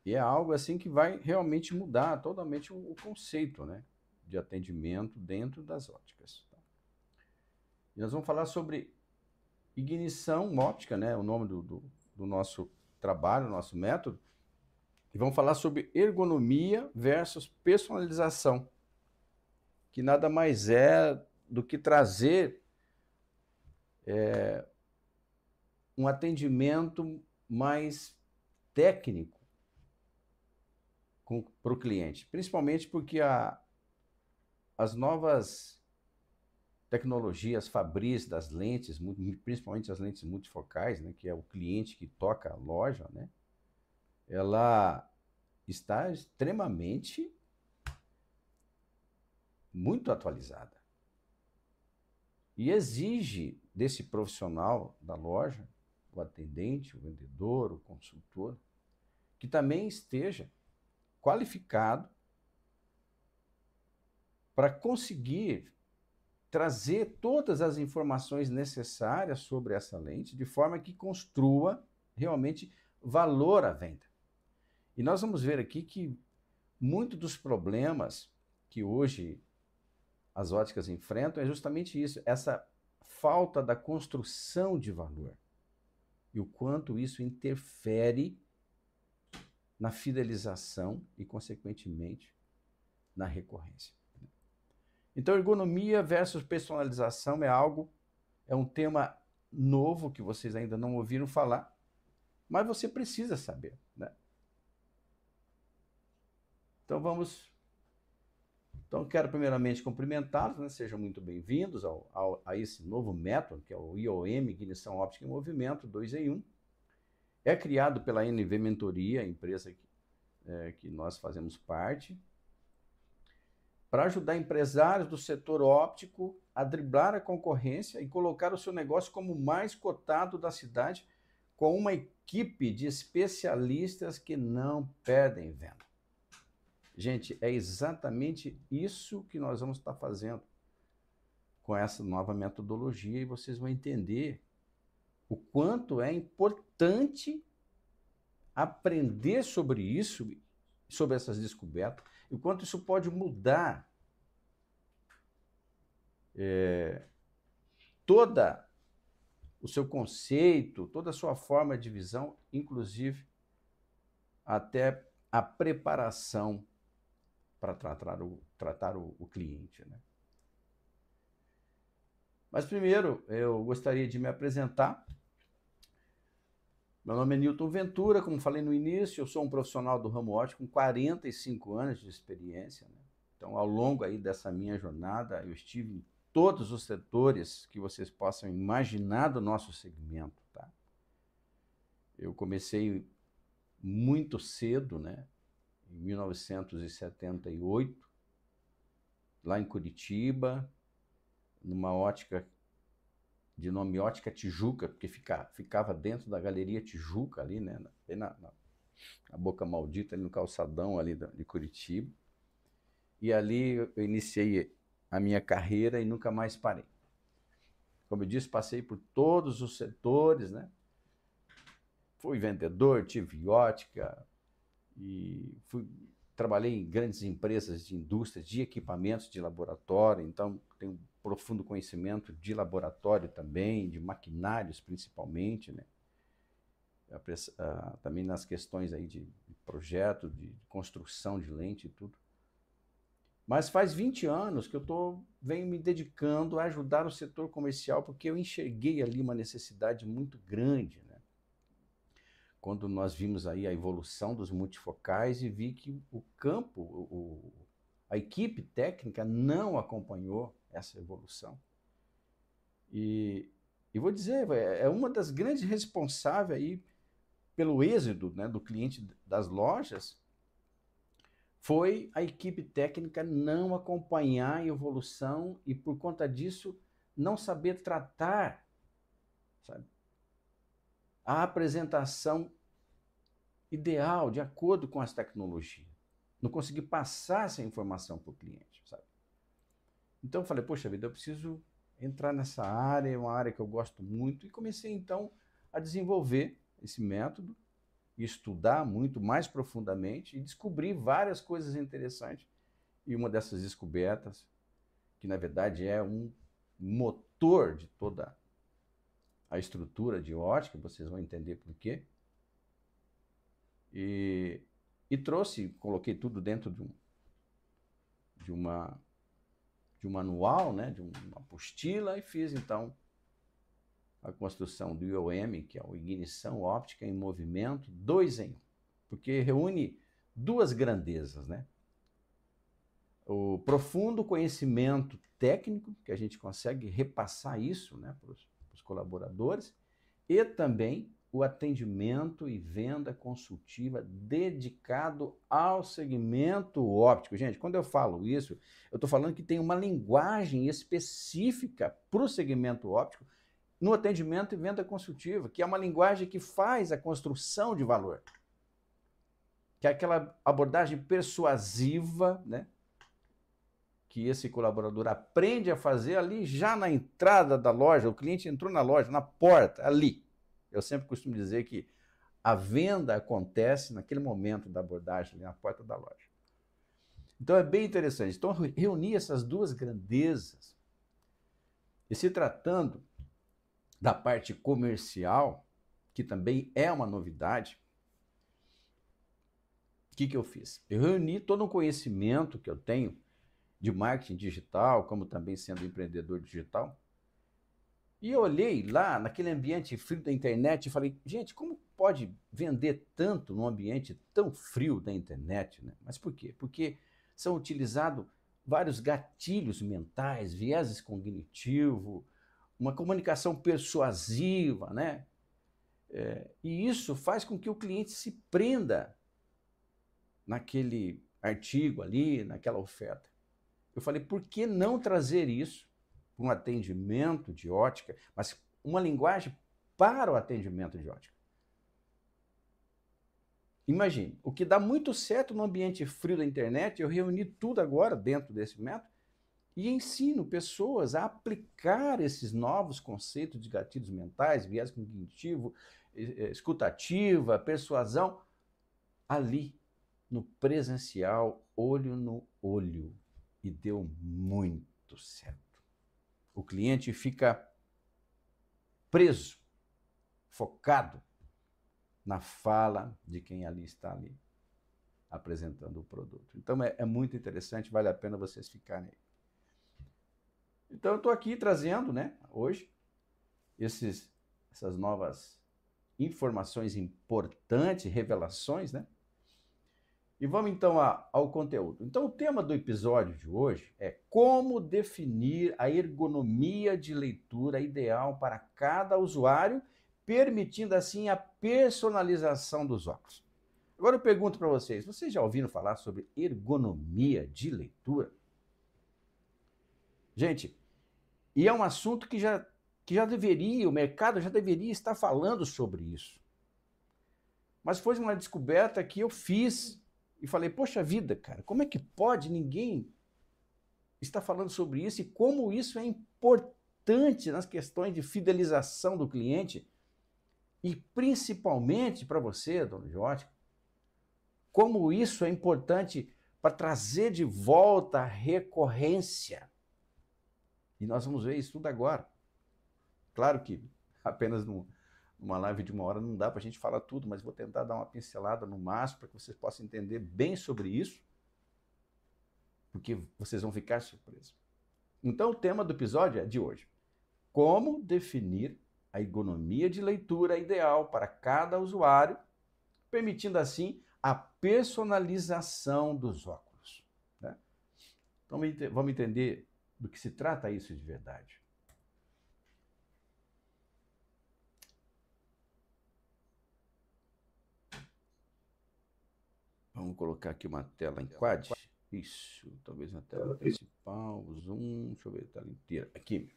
E é algo assim que vai realmente mudar totalmente o conceito, né, de atendimento dentro das óticas. Tá? E nós vamos falar sobre ignição óptica, né, o nome do nosso trabalho, nosso método, e vamos falar sobre ergonomia versus personalização, que nada mais é do que trazer um atendimento mais técnico para o cliente, principalmente porque as novas tecnologias fabris das lentes, principalmente as lentes multifocais, né, que é o cliente que toca a loja, né, ela está extremamente muito atualizada e exige desse profissional da loja, o atendente, o vendedor, o consultor, que também esteja qualificado para conseguir trazer todas as informações necessárias sobre essa lente, de forma que construa realmente valor à venda. E nós vamos ver aqui que muitos dos problemas que hoje as óticas enfrentam é justamente isso, essa falta da construção de valor. E o quanto isso interfere na fidelização e, consequentemente, na recorrência. Então, ergonomia versus personalização é um tema novo que vocês ainda não ouviram falar, mas você precisa saber, né? Então, quero primeiramente cumprimentá-los, né? Sejam muito bem-vindos a esse novo método, que é o IOM, Ignição Óptica em Movimento, 2 em 1. É criado pela NV Mentoria, a empresa que nós fazemos parte, para ajudar empresários do setor óptico a driblar a concorrência e colocar o seu negócio como o mais cotado da cidade, com uma equipe de especialistas que não perdem venda. Gente, é exatamente isso que nós vamos estar fazendo com essa nova metodologia, e vocês vão entender o quanto é importante aprender sobre isso, sobre essas descobertas, e o quanto isso pode mudar toda o seu conceito, toda a sua forma de visão, inclusive até a preparação para tratar o cliente, né? Mas primeiro, eu gostaria de me apresentar. Meu nome é Newton Ventura, como falei no início, eu sou um profissional do ramo óptico com 45 anos de experiência, né? Então, ao longo aí dessa minha jornada, eu estive em todos os setores que vocês possam imaginar do nosso segmento, tá? Eu comecei muito cedo, né? Em 1978, lá em Curitiba, numa ótica de nome Ótica Tijuca, porque ficava dentro da Galeria Tijuca ali, né? Bem na Boca Maldita, ali no calçadão ali de Curitiba. E ali eu iniciei a minha carreira e nunca mais parei. Como eu disse, passei por todos os setores, né? Fui vendedor, tive ótica e trabalhei em grandes empresas de indústrias, de equipamentos de laboratório, então tenho um profundo conhecimento de laboratório também, de maquinários principalmente, né? Também nas questões aí de projeto, de construção de lente e tudo. Mas faz 20 anos que eu venho me dedicando a ajudar o setor comercial, porque eu enxerguei ali uma necessidade muito grande, né? Quando nós vimos aí a evolução dos multifocais e vi que o campo, a equipe técnica não acompanhou essa evolução. E vou dizer, é uma das grandes responsáveis aí pelo êxito, né, do cliente das lojas, foi a equipe técnica não acompanhar a evolução e, por conta disso, não saber tratar, sabe, a apresentação ideal, de acordo com as tecnologias. Não conseguir passar essa informação para o cliente, sabe? Então eu falei, poxa vida, eu preciso entrar nessa área, é uma área que eu gosto muito, e comecei então a desenvolver esse método estudar muito mais profundamente e descobrir várias coisas interessantes. E uma dessas descobertas, que na verdade é um motor de toda a estrutura de ótica, vocês vão entender por quê. E coloquei tudo dentro de um manual, né, de uma apostila, e fiz então a construção do IOM, que é o Ignição Óptica em Movimento 2 em 1, porque reúne duas grandezas, né? O profundo conhecimento técnico, que a gente consegue repassar isso, né, para os colaboradores, e também o atendimento e venda consultiva dedicado ao segmento óptico. Gente, quando eu falo isso, eu estou falando que tem uma linguagem específica para o segmento óptico no atendimento e venda consultiva, que é uma linguagem que faz a construção de valor, que é aquela abordagem persuasiva, né, que esse colaborador aprende a fazer ali já na entrada da loja. O cliente entrou na loja, na porta, ali. Eu sempre costumo dizer que a venda acontece naquele momento da abordagem, ali na porta da loja. Então é bem interessante. Então, reunir essas duas grandezas, e se tratando da parte comercial, que também é uma novidade, o que eu fiz? Eu reuni todo um conhecimento que eu tenho de marketing digital, como também sendo empreendedor digital, e eu olhei lá naquele ambiente frio da internet e falei, gente, como pode vender tanto num ambiente tão frio da internet, né? Mas por quê? Porque são utilizados vários gatilhos mentais, vieses cognitivos, uma comunicação persuasiva, né? E isso faz com que o cliente se prenda naquele artigo ali, naquela oferta. Eu falei, por que não trazer isso para um atendimento de ótica, mas uma linguagem para o atendimento de ótica? Imagine, o que dá muito certo no ambiente frio da internet, eu reuni tudo agora dentro desse método e ensino pessoas a aplicar esses novos conceitos de gatilhos mentais, viés cognitivo, escutativa, persuasão, ali, no presencial, olho no olho. E deu muito certo. O cliente fica preso, focado na fala de quem ali está ali apresentando o produto. Então é muito interessante, vale a pena vocês ficarem aí. Então eu estou aqui trazendo, né, hoje, essas novas informações importantes, revelações, né? E vamos então ao conteúdo. Então o tema do episódio de hoje é como definir a ergonomia de leitura ideal para cada usuário, permitindo assim a personalização dos óculos. Agora eu pergunto para vocês já ouviram falar sobre ergonomia de leitura? Gente, e é um assunto que já deveria, o mercado já deveria estar falando sobre isso. Mas foi uma descoberta que eu fiz e falei, poxa vida, cara, como é que pode ninguém estar falando sobre isso e como isso é importante nas questões de fidelização do cliente e principalmente para você, dono de ótica, como isso é importante para trazer de volta a recorrência. E nós vamos ver isso tudo agora. Claro que apenas numa live de 1 hora não dá para a gente falar tudo, mas vou tentar dar uma pincelada no máximo para que vocês possam entender bem sobre isso, porque vocês vão ficar surpresos. Então o tema do episódio é de hoje: como definir a ergonomia de leitura ideal para cada usuário, permitindo assim a personalização dos óculos, né? Então vamos entender do que se trata isso de verdade. Vamos colocar aqui uma tela em quad. Isso, talvez na tela principal, zoom, deixa eu ver a tela inteira. Aqui.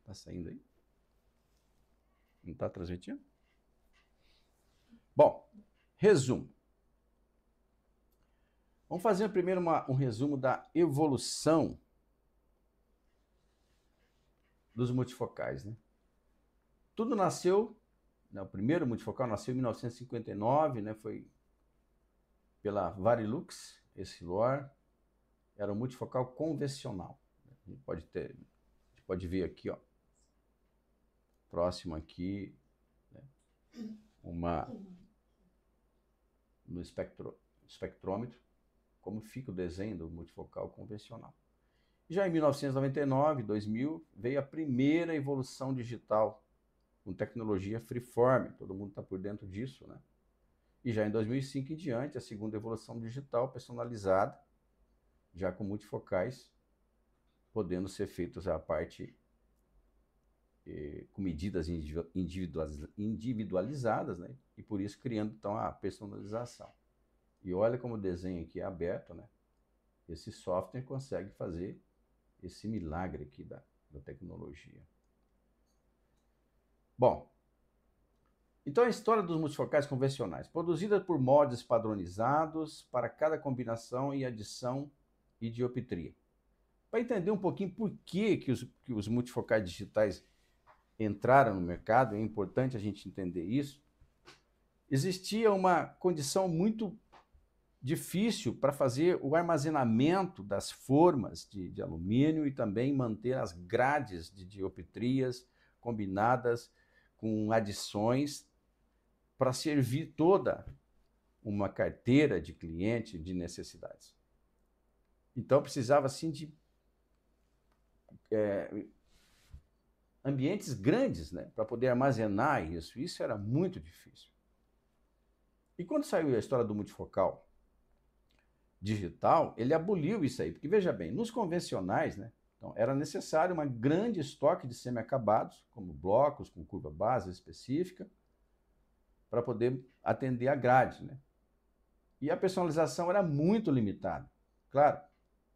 Tá saindo aí? Não tá transmitindo? Bom, resumo. Vamos fazer primeiro um resumo da evolução dos multifocais, né? Tudo nasceu, né, o primeiro multifocal nasceu em 1959, né? Foi pela Varilux, esse Luar, era um multifocal convencional. A gente pode ver aqui, ó, próximo aqui, né, no espectrômetro, como fica o desenho do multifocal convencional. Já em 1999, 2000, veio a primeira evolução digital com tecnologia freeform, todo mundo está por dentro disso, né? E já em 2005 em diante, a segunda evolução digital personalizada, já com multifocais, podendo ser feitos a parte com medidas individualizadas, né? E por isso criando então a personalização. E olha como o desenho aqui é aberto, né? Esse software consegue fazer esse milagre aqui da tecnologia. Bom, então a história dos multifocais convencionais, produzida por moldes padronizados para cada combinação e adição e dioptria. Para entender um pouquinho por que os multifocais digitais entraram no mercado, é importante a gente entender isso, existia uma condição muito difícil para fazer o armazenamento das formas de alumínio e também manter as grades de dioptrias combinadas com adições para servir toda uma carteira de cliente de necessidades. Então precisava assim de ambientes grandes, né, para poder armazenar isso. Isso era muito difícil. E quando saiu a história do multifocal digital, ele aboliu isso aí, porque veja bem, nos convencionais, né, então, era necessário um grande estoque de semi-acabados, como blocos com curva base específica, para poder atender a grade, né? E a personalização era muito limitada. Claro,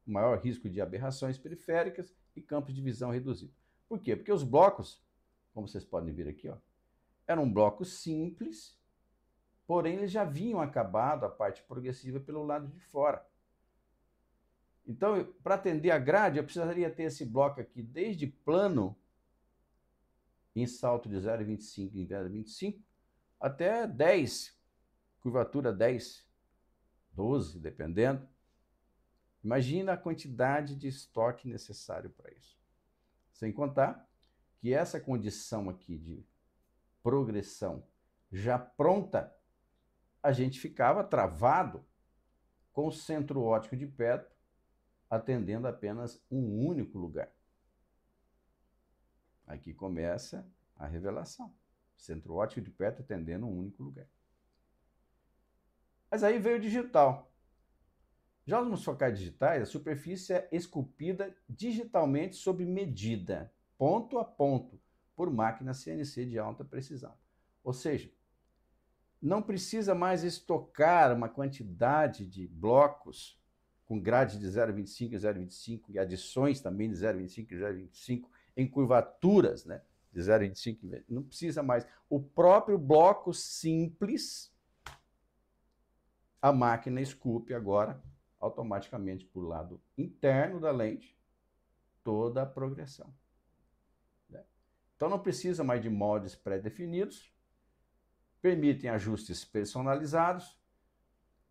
maior risco de aberrações periféricas e campos de visão reduzido. Por quê? Porque os blocos, como vocês podem ver aqui, ó, eram blocos simples, porém eles já vinham acabado a parte progressiva pelo lado de fora. Então, para atender a grade, eu precisaria ter esse bloco aqui desde plano, em salto de 0,25 em 0,25, até 10, curvatura 10, 12, dependendo. Imagina a quantidade de estoque necessário para isso. Sem contar que essa condição aqui de progressão já pronta, a gente ficava travado com o centro óptico de perto, atendendo apenas um único lugar. Aqui começa a revelação. Centro óptico de perto atendendo um único lugar. Mas aí veio o digital. Já os multifocais digitais, a superfície é esculpida digitalmente sob medida, ponto a ponto, por máquina CNC de alta precisão. Ou seja, não precisa mais estocar uma quantidade de blocos com grade de 0,25 e 0,25 e adições também de 0,25 e 0,25 em curvaturas, né, de 0,25. Não precisa mais. O próprio bloco simples, a máquina esculpe agora automaticamente por lado interno da lente toda a progressão. Então não precisa mais de moldes pré-definidos, permitem ajustes personalizados,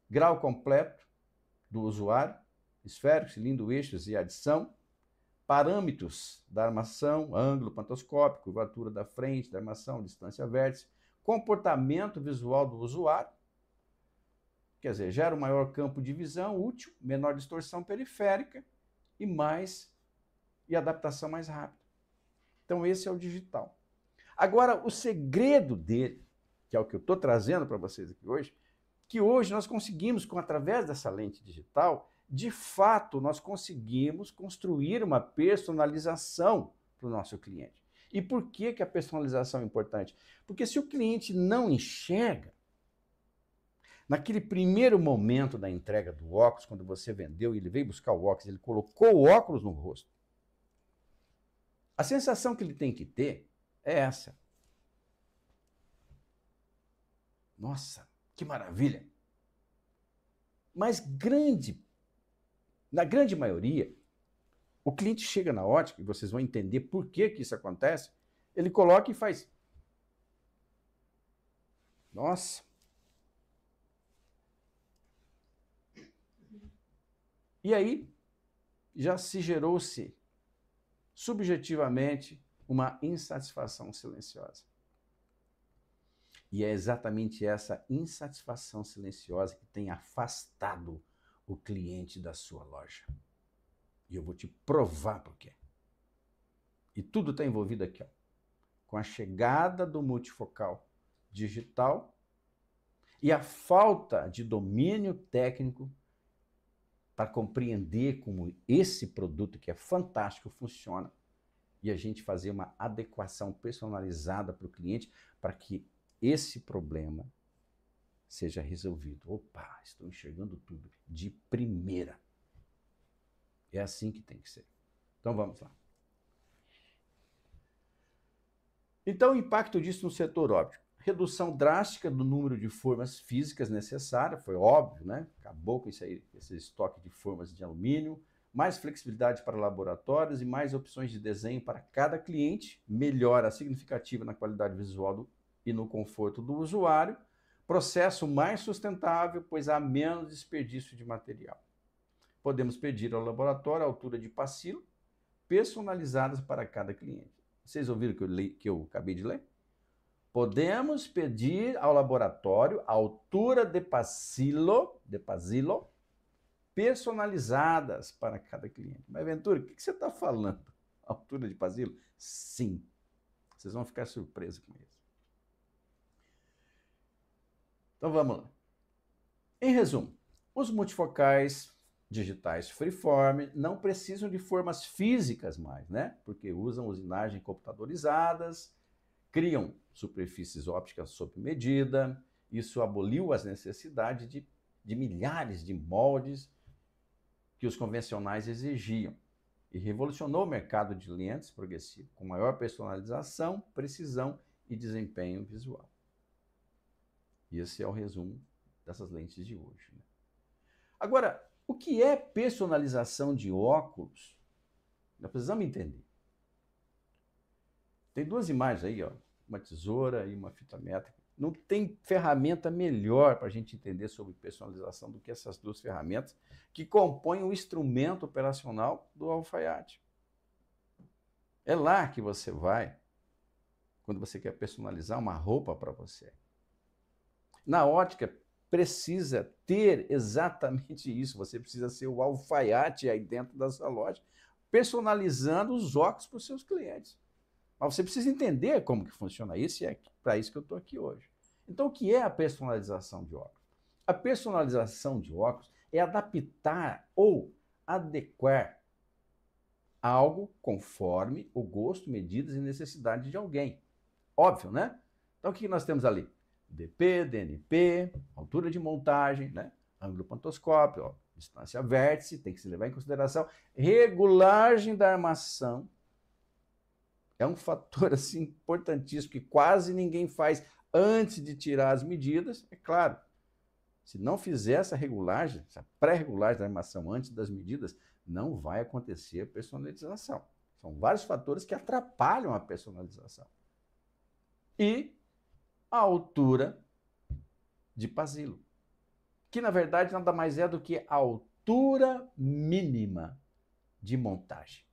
grau completo do usuário, esférico, cilindro, eixos e adição, parâmetros da armação, ângulo pantoscópico, curvatura da frente, da armação, distância vértice, comportamento visual do usuário, quer dizer, gera um maior campo de visão útil, menor distorção periférica e adaptação mais rápida. Então esse é o digital. Agora, o segredo dele, que é o que eu estou trazendo para vocês aqui hoje, que hoje nós conseguimos, através dessa lente digital, de fato, nós conseguimos construir uma personalização para o nosso cliente. E por que a personalização é importante? Porque se o cliente não enxerga, naquele primeiro momento da entrega do óculos, quando você vendeu e ele veio buscar o óculos, ele colocou o óculos no rosto, a sensação que ele tem que ter é essa. Nossa, que maravilha! Mas na grande maioria, O cliente chega na ótica, e vocês vão entender por que isso acontece, ele coloca e faz. Nossa. E aí, já se gerou-se, subjetivamente, uma insatisfação silenciosa. E é exatamente essa insatisfação silenciosa que tem afastado o cliente da sua loja. E eu vou te provar por quê. E tudo está envolvido aqui, ó, com a chegada do multifocal digital e a falta de domínio técnico para compreender como esse produto, que é fantástico, funciona, e a gente fazer uma adequação personalizada para o cliente para que esse problema seja resolvido. Opa, estou enxergando tudo de primeira. É assim que tem que ser. Então vamos lá. Então o impacto disso no setor óptico. Redução drástica do número de formas físicas necessárias, foi óbvio, né? Acabou com isso aí, esse estoque de formas de alumínio, mais flexibilidade para laboratórios e mais opções de desenho para cada cliente, melhora significativa na qualidade visual e no conforto do usuário, processo mais sustentável, pois há menos desperdício de material. Podemos pedir ao laboratório a altura de pacilo, personalizadas para cada cliente. Vocês ouviram que eu acabei de ler? Podemos pedir ao laboratório a altura de pacilo personalizadas para cada cliente. Mas, Ventura, o que você está falando? Altura de pacilo? Sim. Vocês vão ficar surpresos com isso. Então, vamos lá. Em resumo, os multifocais digitais freeform não precisam de formas físicas mais, né? Porque usam usinagens computadorizadas, criam superfícies ópticas sob medida. Isso aboliu as necessidades de milhares de moldes que os convencionais exigiam e revolucionou o mercado de lentes progressivo, com maior personalização, precisão e desempenho visual. E esse é o resumo dessas lentes de hoje, né? Agora, o que é personalização de óculos? Nós precisamos entender. Tem duas imagens aí, ó, uma tesoura e uma fita métrica. Não tem ferramenta melhor para a gente entender sobre personalização do que essas duas ferramentas que compõem o instrumento operacional do alfaiate. É lá que você vai quando você quer personalizar uma roupa para você. Na ótica, precisa ter exatamente isso. Você precisa ser o alfaiate aí dentro da sua loja, personalizando os óculos para os seus clientes. Mas você precisa entender como que funciona isso, e é para isso que eu estou aqui hoje. Então, o que é a personalização de óculos? A personalização de óculos é adaptar ou adequar algo conforme o gosto, medidas e necessidades de alguém. Óbvio, né? Então, o que nós temos ali? DP, DNP, altura de montagem, né? Ângulo pantoscópio, ó, distância vértice, tem que se levar em consideração. Regulagem da armação. É um fator assim, importantíssimo que quase ninguém faz antes de tirar as medidas. É claro, se não fizer essa regulagem, essa pré-regulagem da armação antes das medidas, não vai acontecer a personalização. São vários fatores que atrapalham a personalização. E a altura de pacilo, que na verdade nada mais é do que a altura mínima de montagem.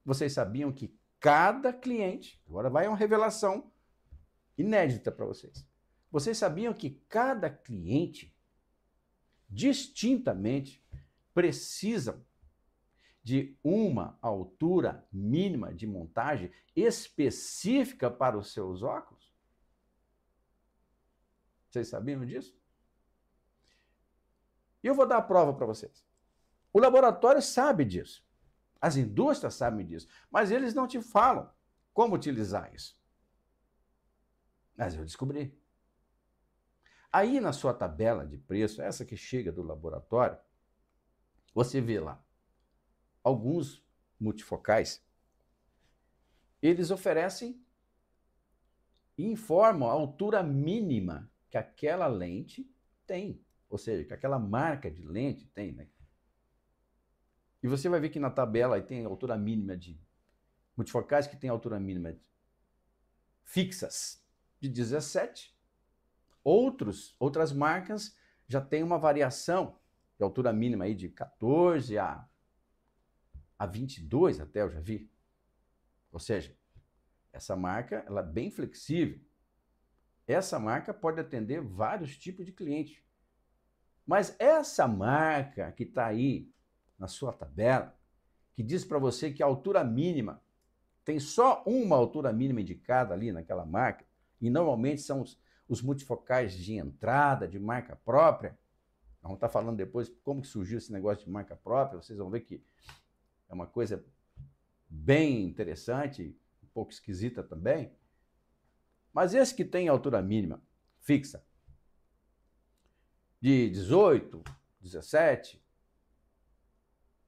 Vocês sabiam que cada cliente, agora vai uma revelação inédita para vocês. Vocês sabiam que cada cliente, distintamente, precisam de uma altura mínima de montagem específica para os seus óculos? Vocês sabiam disso? E eu vou dar a prova para vocês. O laboratório sabe disso. As indústrias sabem disso, mas eles não te falam como utilizar isso. Mas eu descobri. Aí na sua tabela de preço, essa que chega do laboratório, você vê lá alguns multifocais, eles oferecem e informam a altura mínima que aquela lente tem, ou seja, que aquela marca de lente tem, né? E você vai ver que na tabela aí tem altura mínima de multifocais que tem altura mínima fixas de 17. Outras marcas já tem uma variação de altura mínima aí de 14 a 22 até, eu já vi. Ou seja, essa marca ela é bem flexível. Essa marca pode atender vários tipos de cliente. Mas essa marca que está aí na sua tabela, que diz para você que a altura mínima, tem só uma altura mínima indicada ali naquela marca, e normalmente são os multifocais de entrada, de marca própria. Vamos estar falando depois como que surgiu esse negócio de marca própria, vocês vão ver que é uma coisa bem interessante, um pouco esquisita também. Mas esse que tem altura mínima fixa, de 18, 17,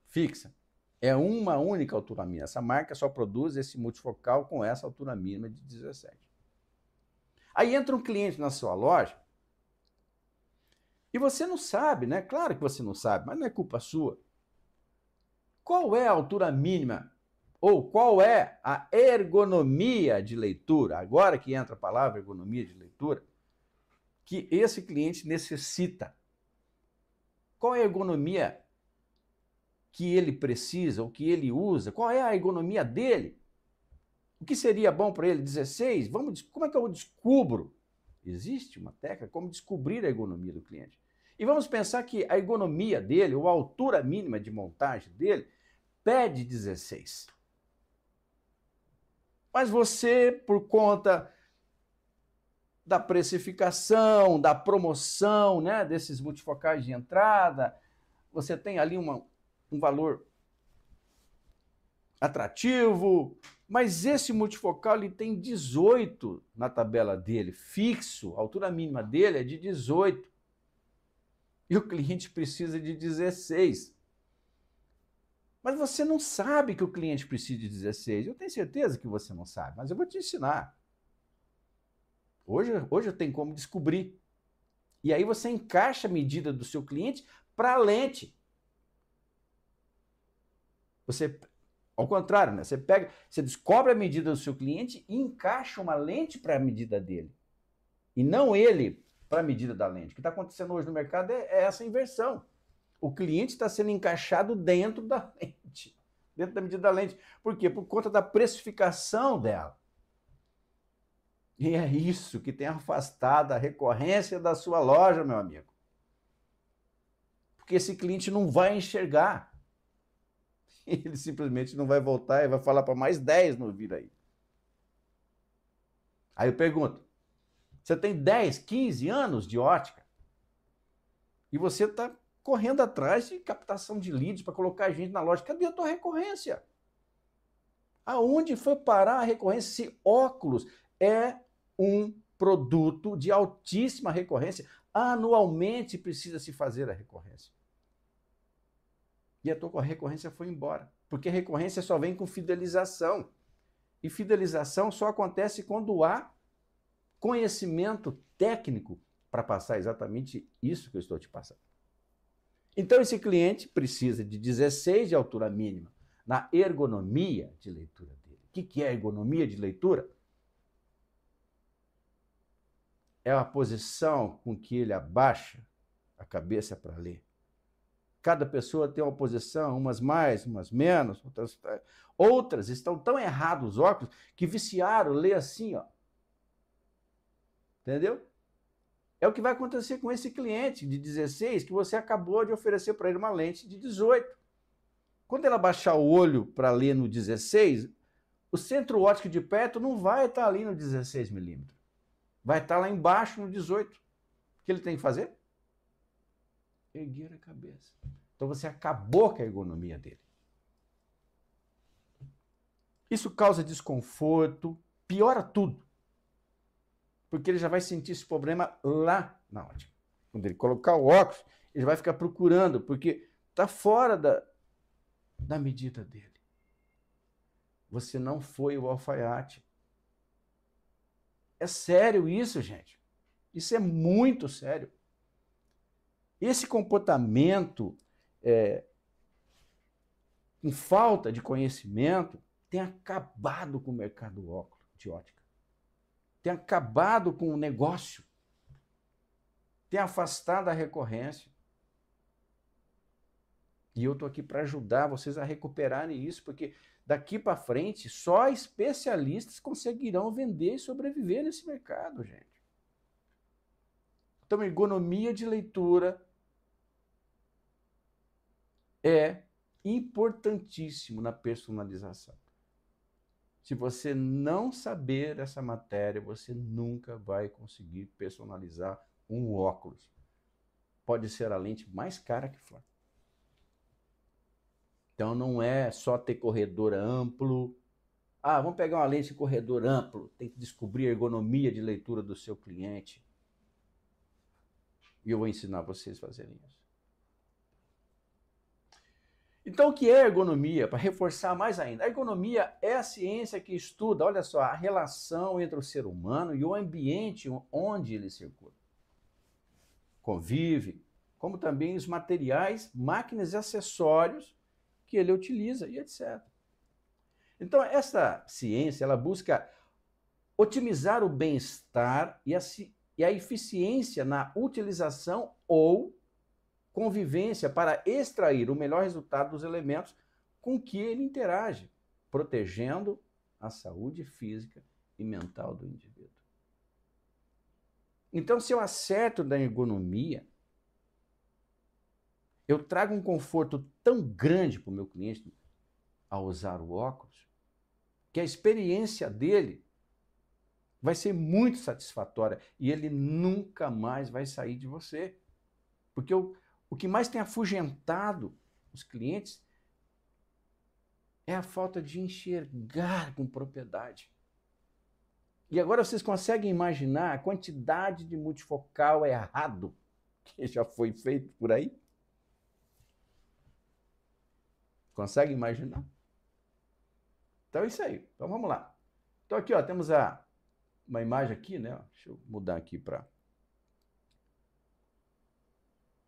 fixa, é uma única altura mínima. Essa marca só produz esse multifocal com essa altura mínima de 17. Aí entra um cliente na sua loja e você não sabe, né? Claro que você não sabe, mas não é culpa sua. Qual é a altura mínima ou qual é a ergonomia de leitura? Agora que entra a palavra ergonomia de leitura, que esse cliente necessita. Qual é a ergonomia que ele precisa, o que ele usa? Qual é a ergonomia dele? O que seria bom para ele? 16? Como é que eu descubro? Existe uma técnica como descobrir a ergonomia do cliente. E vamos pensar que a ergonomia dele, ou a altura mínima de montagem dele, pede 16. Mas você, por conta da precificação, da promoção, né, desses multifocais de entrada, você tem ali um valor atrativo, mas esse multifocal ele tem 18 na tabela dele, fixo, a altura mínima dele é de 18. E o cliente precisa de 16. Mas você não sabe que o cliente precisa de 16. Eu tenho certeza que você não sabe, mas eu vou te ensinar. Hoje eu tenho como descobrir. E aí você encaixa a medida do seu cliente para a lente. Você, ao contrário, né? Você descobre a medida do seu cliente e encaixa uma lente para a medida dele. E não ele para a medida da lente. O que está acontecendo hoje no mercado é essa inversão. O cliente está sendo encaixado dentro da lente, dentro da medida da lente. Por quê? Por conta da precificação dela. E é isso que tem afastado a recorrência da sua loja, meu amigo. Porque esse cliente não vai enxergar. Ele simplesmente não vai voltar e vai falar para mais 10 não vir aí. Aí eu pergunto, você tem 10, 15 anos de ótica e você está correndo atrás de captação de leads para colocar gente na loja. Cadê a tua recorrência? Aonde foi parar a recorrência? Se óculos é um produto de altíssima recorrência, anualmente precisa se fazer a recorrência. E a tua recorrência foi embora, porque recorrência só vem com fidelização. E fidelização só acontece quando há conhecimento técnico para passar exatamente isso que eu estou te passando. Então esse cliente precisa de 16 de altura mínima na ergonomia de leitura dele. O que é ergonomia de leitura? É a posição com que ele abaixa a cabeça para ler. Cada pessoa tem uma posição, umas mais, umas menos, outras estão tão errados os óculos que viciaram, lê assim, ó. Entendeu? É o que vai acontecer com esse cliente de 16 que você acabou de oferecer para ele uma lente de 18. Quando ele abaixar o olho para ler no 16, o centro óptico de perto não vai estar ali no 16 milímetros. Vai estar lá embaixo no 18. O que ele tem que fazer? Erguer a cabeça. Então você acabou com a ergonomia dele. Isso causa desconforto, piora tudo. Porque ele já vai sentir esse problema lá na ótica. Quando ele colocar o óculos, ele vai ficar procurando, porque está fora da medida dele. Você não foi o alfaiate. É sério isso, gente. Isso é muito sério. Esse comportamento com falta de conhecimento, tem acabado com o mercado do óculos de ótica. Tem acabado com o negócio. Tem afastado a recorrência. E eu estou aqui para ajudar vocês a recuperarem isso, porque daqui para frente só especialistas conseguirão vender e sobreviver nesse mercado, gente. Então, ergonomia de leitura é importantíssimo na personalização. Se você não saber essa matéria, você nunca vai conseguir personalizar um óculos. Pode ser a lente mais cara que for. Então não é só ter corredor amplo. Ah, vamos pegar uma lente de corredor amplo. Tem que descobrir a ergonomia de leitura do seu cliente. E eu vou ensinar vocês a fazerem isso. Então, o que é ergonomia? Para reforçar mais ainda, a ergonomia é a ciência que estuda, olha só, a relação entre o ser humano e o ambiente onde ele circula. Convive, como também os materiais, máquinas e acessórios que ele utiliza e etc. Então, essa ciência, ela busca otimizar o bem-estar e a eficiência na utilização ou convivência para extrair o melhor resultado dos elementos com que ele interage, protegendo a saúde física e mental do indivíduo. Então, se eu acerto da ergonomia, eu trago um conforto tão grande para o meu cliente ao usar o óculos, que a experiência dele vai ser muito satisfatória e ele nunca mais vai sair de você. Porque o que mais tem afugentado os clientes é a falta de enxergar com propriedade. E agora vocês conseguem imaginar a quantidade de multifocal errado que já foi feito por aí? Consegue imaginar? Então é isso aí. Então vamos lá. Então aqui, ó, temos uma imagem aqui, né? Deixa eu mudar aqui para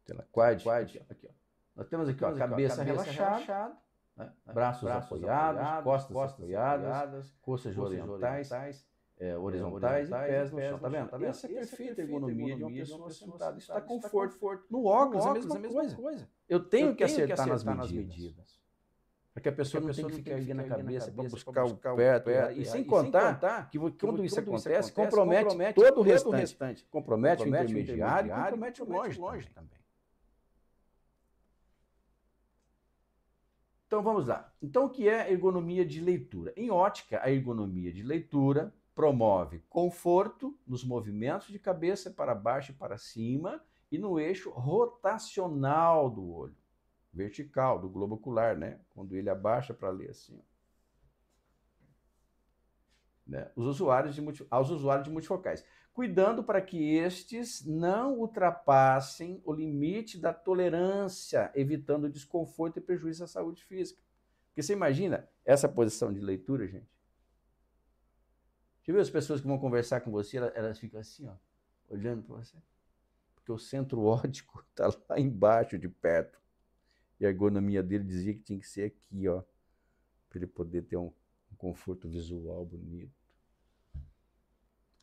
tela quad. Aqui, ó. Nós temos aqui, ó, cabeça relaxada, né? Braços apoiados, costas apoiadas, coxas horizontais e pés no chão. Tá vendo? Essa é a perfeita ergonomia de uma pessoa sentada. Isso dá conforto. No óculos, a mesma coisa. Eu tenho que acertar nas medidas. Para que a pessoa não tenha que ficar erguendo a cabeça para buscar o perto. E sem contar que quando isso acontece, compromete todo o restante. Compromete o intermediário e compromete o longe também. Então vamos lá. Então o que é ergonomia de leitura? Em ótica, a ergonomia de leitura promove conforto nos movimentos de cabeça para baixo e para cima e no eixo rotacional do olho, vertical, do globo ocular, né? Quando ele abaixa para ler assim. Né? Aos usuários de multifocais, cuidando para que estes não ultrapassem o limite da tolerância, evitando desconforto e prejuízo à saúde física. Porque você imagina essa posição de leitura, gente? Você viu as pessoas que vão conversar com você, elas ficam assim, ó, olhando para você? Porque o centro óptico está lá embaixo, de perto. E a ergonomia dele dizia que tinha que ser aqui, ó, para ele poder ter um conforto visual bonito.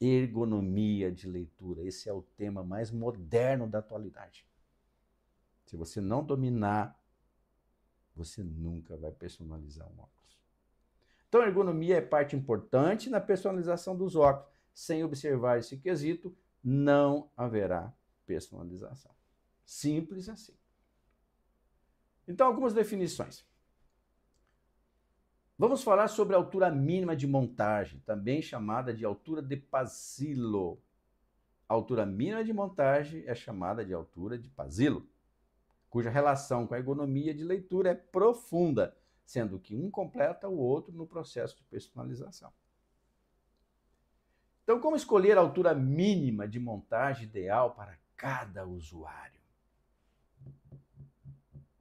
Ergonomia de leitura, esse é o tema mais moderno da atualidade. Se você não dominar, você nunca vai personalizar um óculos. Então, a ergonomia é parte importante na personalização dos óculos. Sem observar esse quesito, não haverá personalização. Simples assim. Então, algumas definições. Vamos falar sobre a altura mínima de montagem, também chamada de altura de Pasillo. A altura mínima de montagem é chamada de altura de Pasillo, cuja relação com a ergonomia de leitura é profunda, sendo que um completa o outro no processo de personalização. Então, como escolher a altura mínima de montagem ideal para cada usuário?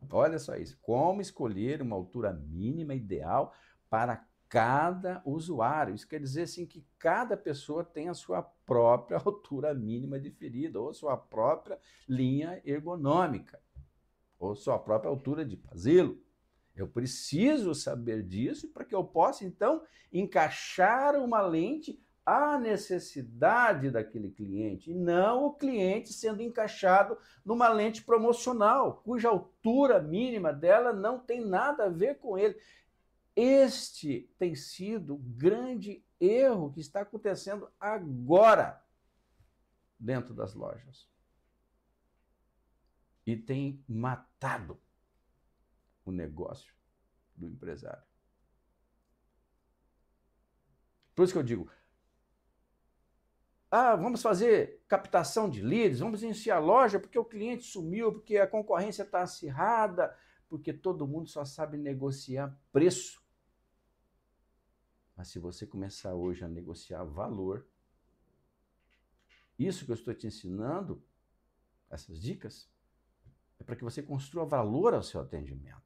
Olha só isso, como escolher uma altura mínima ideal para cada usuário. Isso quer dizer assim, que cada pessoa tem a sua própria altura mínima definida, ou sua própria linha ergonômica, ou sua própria altura de Pasillo. Eu preciso saber disso para que eu possa, então, encaixar uma lente à necessidade daquele cliente, e não o cliente sendo encaixado numa lente promocional, cuja altura mínima dela não tem nada a ver com ele. Este tem sido o grande erro que está acontecendo agora dentro das lojas. E tem matado o negócio do empresário. Por isso que eu digo, vamos fazer captação de leads, vamos iniciar a loja porque o cliente sumiu, porque a concorrência está acirrada, porque todo mundo só sabe negociar preço. Mas se você começar hoje a negociar valor, isso que eu estou te ensinando, essas dicas, é para que você construa valor ao seu atendimento.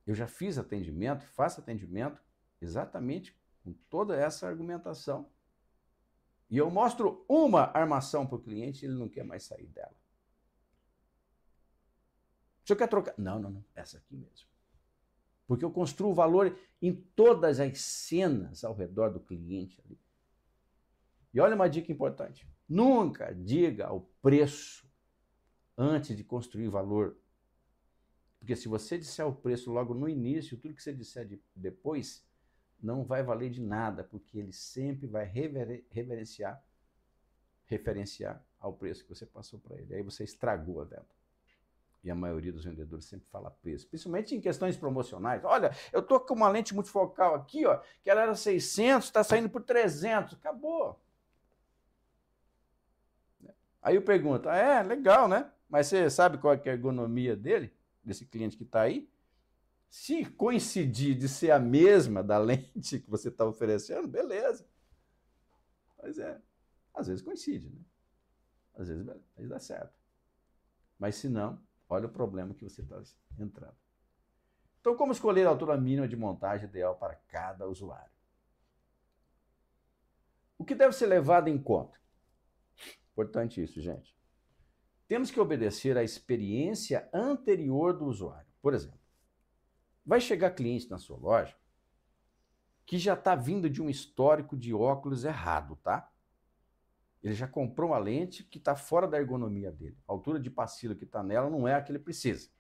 Eu já fiz atendimento, faço atendimento exatamente com toda essa argumentação. E eu mostro uma armação para o cliente e ele não quer mais sair dela. O senhor quer trocar? Não, essa aqui mesmo. Porque eu construo valor em todas as cenas ao redor do cliente ali. E olha uma dica importante. Nunca diga o preço antes de construir valor. Porque se você disser o preço logo no início, tudo que você disser depois não vai valer de nada, porque ele sempre vai referenciar ao preço que você passou para ele. Aí você estragou a venda. E a maioria dos vendedores sempre fala preço, principalmente em questões promocionais. Olha, eu estou com uma lente multifocal aqui, ó, que ela era 600, está saindo por 300. Acabou. Aí eu pergunto, legal, né? Mas você sabe qual é a ergonomia dele, desse cliente que está aí? Se coincidir de ser a mesma da lente que você está oferecendo, beleza. Mas às vezes coincide, né? Às vezes dá certo. Mas se não, olha o problema que você está entrando. Então, como escolher a altura mínima de montagem ideal para cada usuário? O que deve ser levado em conta? Importante isso, gente. Temos que obedecer à experiência anterior do usuário. Por exemplo, vai chegar cliente na sua loja que já está vindo de um histórico de óculos errado, tá? Ele já comprou uma lente que está fora da ergonomia dele. A altura de pacilo que está nela não é a que ele precisa.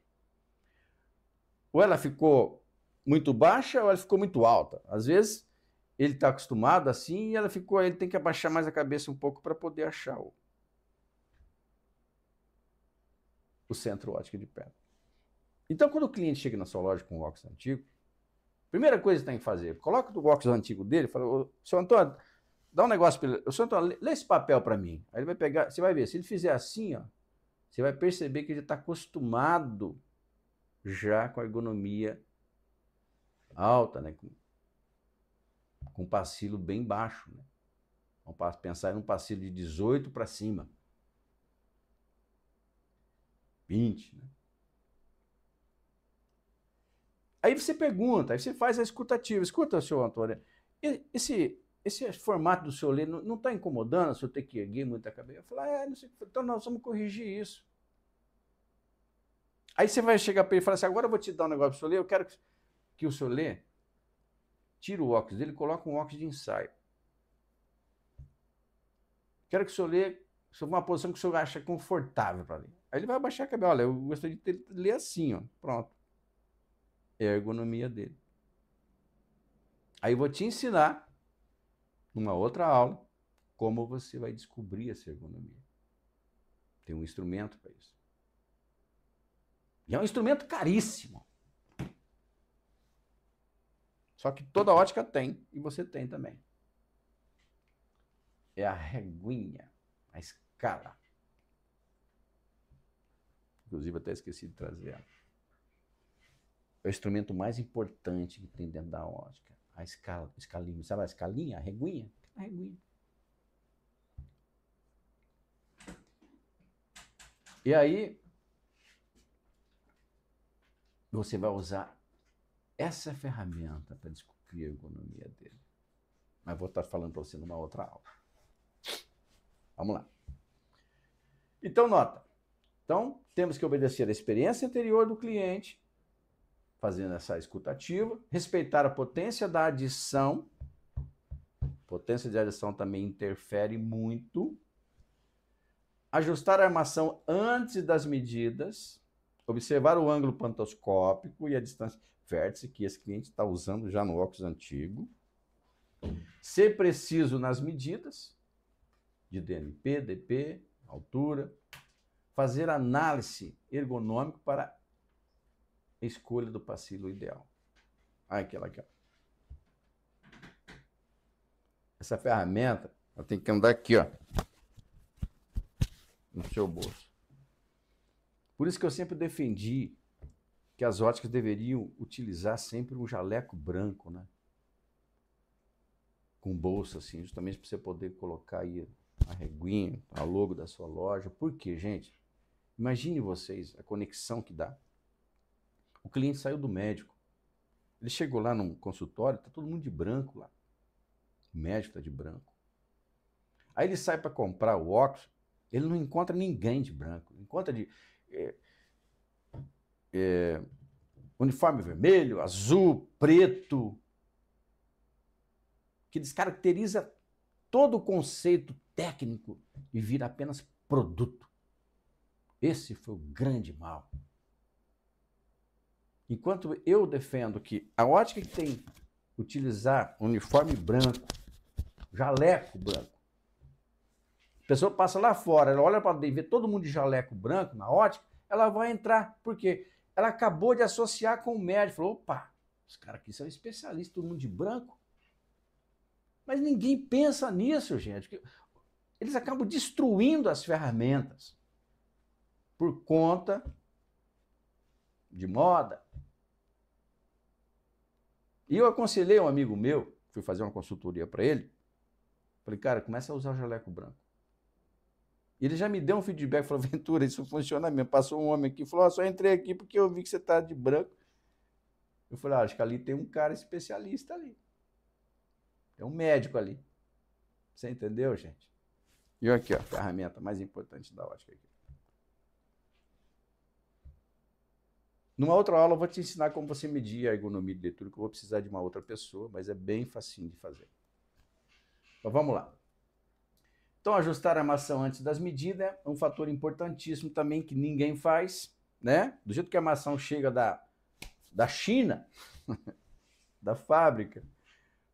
Ou ela ficou muito baixa ou ela ficou muito alta. Às vezes, ele está acostumado assim e ele tem que abaixar mais a cabeça um pouco para poder achar o centro óptico de perto. Então, quando o cliente chega na sua loja com um óculos antigo, a primeira coisa que tem que fazer, coloca o óculos antigo dele e fala, seu Antônio, dá um negócio para ele. Seu Antônio, lê esse papel para mim. Aí ele vai pegar, você vai ver, se ele fizer assim, ó, você vai perceber que ele está acostumado já com a ergonomia alta, né? Com pacilo bem baixo, né? Vamos pensar em um pacilo de 18 para cima. 20, né? Aí você pergunta, aí você faz a escutativa. Escuta, senhor Antônio, esse formato do seu ler não está incomodando o senhor ter que erguer muito a cabeça? Eu falo, não sei, então nós vamos corrigir isso. Aí você vai chegar para ele e falar assim, agora eu vou te dar um negócio para o senhor ler, eu quero que o senhor lê, tira o óculos dele e coloca um óculos de ensaio. Quero que o senhor lê sobre uma posição que o senhor acha confortável para ler. Aí ele vai abaixar a cabeça, olha, eu gostaria de ler assim, ó, pronto. É a ergonomia dele. Aí eu vou te ensinar, numa outra aula, como você vai descobrir essa ergonomia. Tem um instrumento para isso. E é um instrumento caríssimo. Só que toda ótica tem, e você tem também. É a reguinha, a escala. Inclusive, até esqueci de trazer ela. É o instrumento mais importante que tem dentro da ótica. A escalinha. Sabe a escalinha? A reguinha? A reguinha. E aí, você vai usar essa ferramenta para descobrir a ergonomia dele. Mas vou estar falando para você numa outra aula. Vamos lá. Então, nota. Então, temos que obedecer à experiência anterior do cliente, fazendo essa escutativa, respeitar a potência da adição. Potência de adição também interfere muito. Ajustar a armação antes das medidas, observar o ângulo pantoscópico e a distância vértice que esse cliente está usando já no óculos antigo. Ser preciso nas medidas de DNP, DP, altura. Fazer análise ergonômica para a escolha do pacilo ideal. Aquela aqui, ó. Essa ferramenta, ela tem que andar aqui, ó, no seu bolso. Por isso que eu sempre defendi que as óticas deveriam utilizar sempre um jaleco branco, né? Com bolsa, assim, justamente para você poder colocar aí a reguinha, a logo da sua loja. Por quê, gente? Imagine vocês a conexão que dá. O cliente saiu do médico. Ele chegou lá no consultório, tá todo mundo de branco lá. O médico tá de branco. Aí ele sai para comprar o óculos, ele não encontra ninguém de branco. Encontra de uniforme vermelho, azul, preto, que descaracteriza todo o conceito técnico e vira apenas produto. Esse foi o grande mal. Enquanto eu defendo que a ótica que tem que utilizar uniforme branco, jaleco branco, a pessoa passa lá fora, ela olha para dentro e vê todo mundo de jaleco branco na ótica, ela vai entrar. Por quê? Ela acabou de associar com o médico. Falou, opa, os caras aqui são especialistas, todo mundo de branco. Mas ninguém pensa nisso, gente. Eles acabam destruindo as ferramentas por conta de moda. E eu aconselhei um amigo meu, fui fazer uma consultoria para ele, falei, cara, começa a usar o jaleco branco. E ele já me deu um feedback, falou, Ventura, isso funciona mesmo. Passou um homem aqui, falou, só entrei aqui porque eu vi que você está de branco. Eu falei, acho que ali tem um cara especialista ali. Tem um médico ali. Você entendeu, gente? E aqui, ó, a ferramenta mais importante da ótica aqui. Numa outra aula eu vou te ensinar como você medir a ergonomia de leitura, que eu vou precisar de uma outra pessoa, mas é bem facinho de fazer. Então vamos lá. Então ajustar a armação antes das medidas é um fator importantíssimo também que ninguém faz, né? Do jeito que a armação chega da China, da fábrica,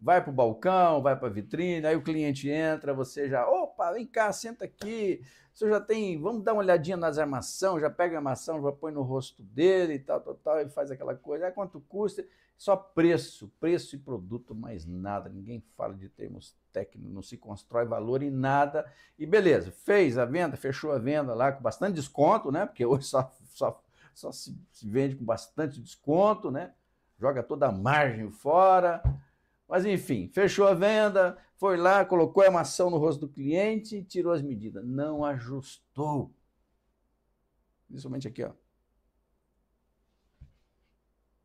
vai para o balcão, vai para a vitrine, aí o cliente entra, você já, opa, vem cá, senta aqui, você já tem, vamos dar uma olhadinha nas armações, já pega a armação, já põe no rosto dele e tal, e faz aquela coisa, aí quanto custa? Só preço e produto, mais nada, ninguém fala de termos técnicos, não se constrói valor em nada, e beleza, fez a venda, fechou a venda lá com bastante desconto, né, porque hoje só se vende com bastante desconto, né, joga toda a margem fora. Mas enfim, fechou a venda, foi lá, colocou a armação no rosto do cliente e tirou as medidas. Não ajustou. Principalmente aqui, ó.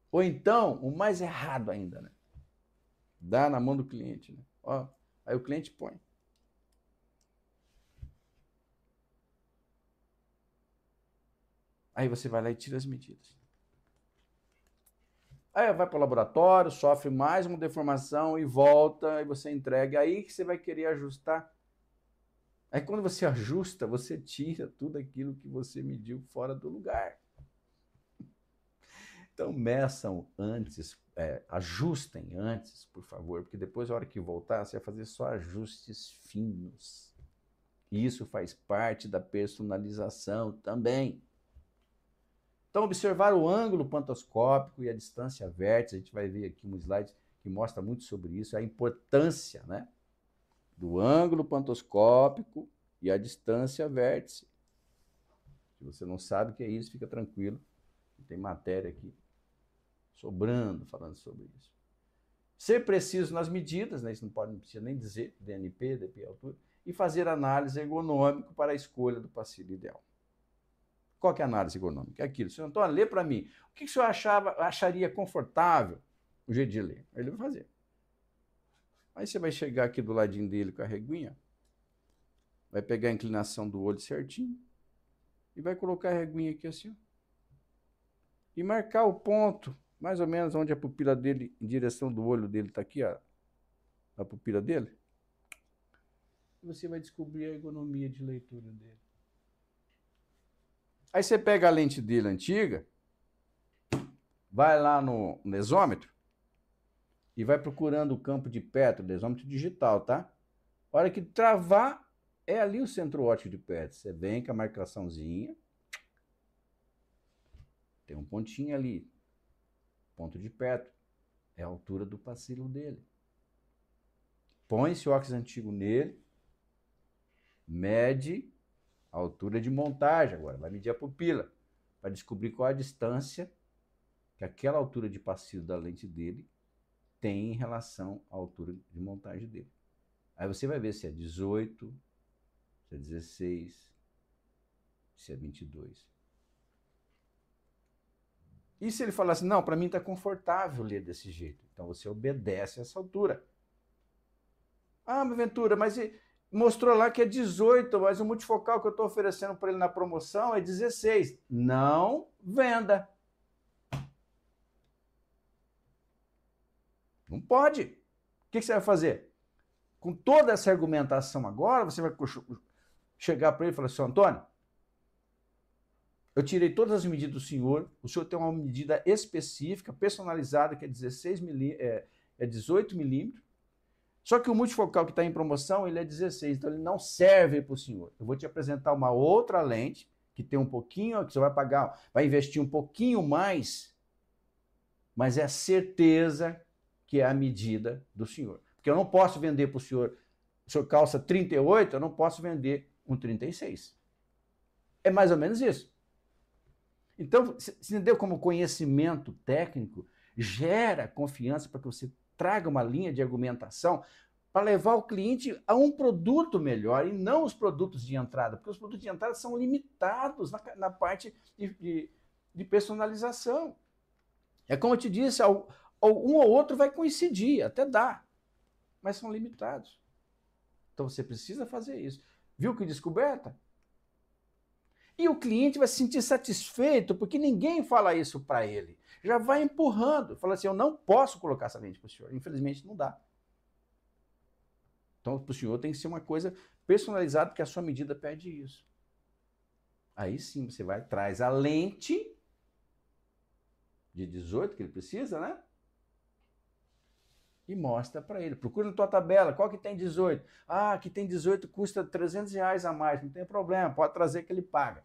Ou então, o mais errado ainda, né? Dá na mão do cliente, né? Ó, aí o cliente põe. Aí você vai lá e tira as medidas. Aí vai para o laboratório, sofre mais uma deformação e volta, e você entrega. Aí que você vai querer ajustar. Aí quando você ajusta, você tira tudo aquilo que você mediu fora do lugar. Então meçam antes, ajustem antes, por favor, porque depois, na hora que voltar, você vai fazer só ajustes finos. E isso faz parte da personalização também. Então, observar o ângulo pantoscópico e a distância vértice, a gente vai ver aqui um slide que mostra muito sobre isso, a importância, né, do ângulo pantoscópico e a distância vértice. Se você não sabe o que é isso, fica tranquilo, tem matéria aqui sobrando falando sobre isso. Ser preciso nas medidas, né, isso não precisa nem dizer, DNP, DP, altura, e fazer análise ergonômica para a escolha do pacilo ideal. Qual que é a análise ergonômica? É aquilo. Senhor Antônio, lê para mim. O que o senhor acharia confortável o jeito de ler? Ele vai fazer. Aí você vai chegar aqui do ladinho dele com a reguinha, vai pegar a inclinação do olho certinho, e vai colocar a reguinha aqui assim, ó, e marcar o ponto, mais ou menos onde a pupila dele, em direção do olho dele, está aqui, ó, a pupila dele. E você vai descobrir a ergonomia de leitura dele. Aí você pega a lente dele antiga, vai lá no lesômetro e vai procurando o campo de perto, lesômetro digital, tá? A hora que travar, é ali o centro óptico de perto. Você vem com a marcaçãozinha, tem um pontinho ali, ponto de perto, é a altura do pacilo dele. Põe esse óculos antigo nele, mede a altura de montagem agora, vai medir a pupila, para descobrir qual a distância que aquela altura de pacilo da lente dele tem em relação à altura de montagem dele. Aí você vai ver se é 18, se é 16, se é 22. E se ele falar assim, não, para mim está confortável ler desse jeito, então você obedece a essa altura. Ah, Ventura, mas mostrou lá que é 18, mas o multifocal que eu estou oferecendo para ele na promoção é 16. Não venda. Não pode. O que você vai fazer? Com toda essa argumentação agora, você vai chegar para ele e falar assim, Antônio, eu tirei todas as medidas do senhor, o senhor tem uma medida específica, personalizada, que é 18 milímetros, só que o multifocal que está em promoção, ele é 16, então ele não serve para o senhor. Eu vou te apresentar uma outra lente, que tem um pouquinho, que você vai pagar, vai investir um pouquinho mais, mas é certeza que é a medida do senhor. Porque eu não posso vender para o senhor calça 38, eu não posso vender um 36. É mais ou menos isso. Então, você entendeu como conhecimento técnico gera confiança para que você traga uma linha de argumentação para levar o cliente a um produto melhor e não os produtos de entrada, porque os produtos de entrada são limitados na parte de personalização. É como eu te disse, um ou outro vai coincidir, até dá, mas são limitados. Então você precisa fazer isso. Viu que descoberta? E o cliente vai se sentir satisfeito, porque ninguém fala isso para ele. Já vai empurrando. Fala assim, eu não posso colocar essa lente para o senhor. Infelizmente não dá. Então para o senhor tem que ser uma coisa personalizada, porque a sua medida pede isso. Aí sim você vai, traz a lente de 18 que ele precisa, né? E mostra para ele. Procura na tua tabela, qual que tem 18? Ah, que tem 18 custa R$300 a mais, não tem problema, pode trazer que ele paga.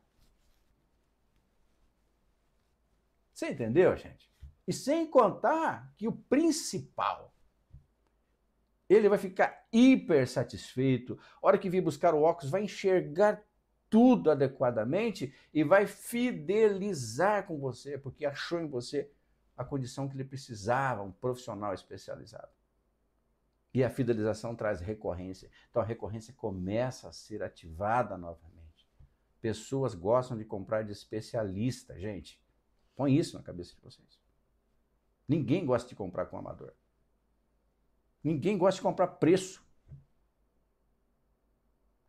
Você entendeu, gente? E sem contar que o principal, ele vai ficar hiper satisfeito, a hora que vir buscar o óculos, vai enxergar tudo adequadamente e vai fidelizar com você, porque achou em você a condição que ele precisava, um profissional especializado. E a fidelização traz recorrência. Então a recorrência começa a ser ativada novamente. Pessoas gostam de comprar de especialista, gente. Põe isso na cabeça de vocês. Ninguém gosta de comprar com amador. Ninguém gosta de comprar preço.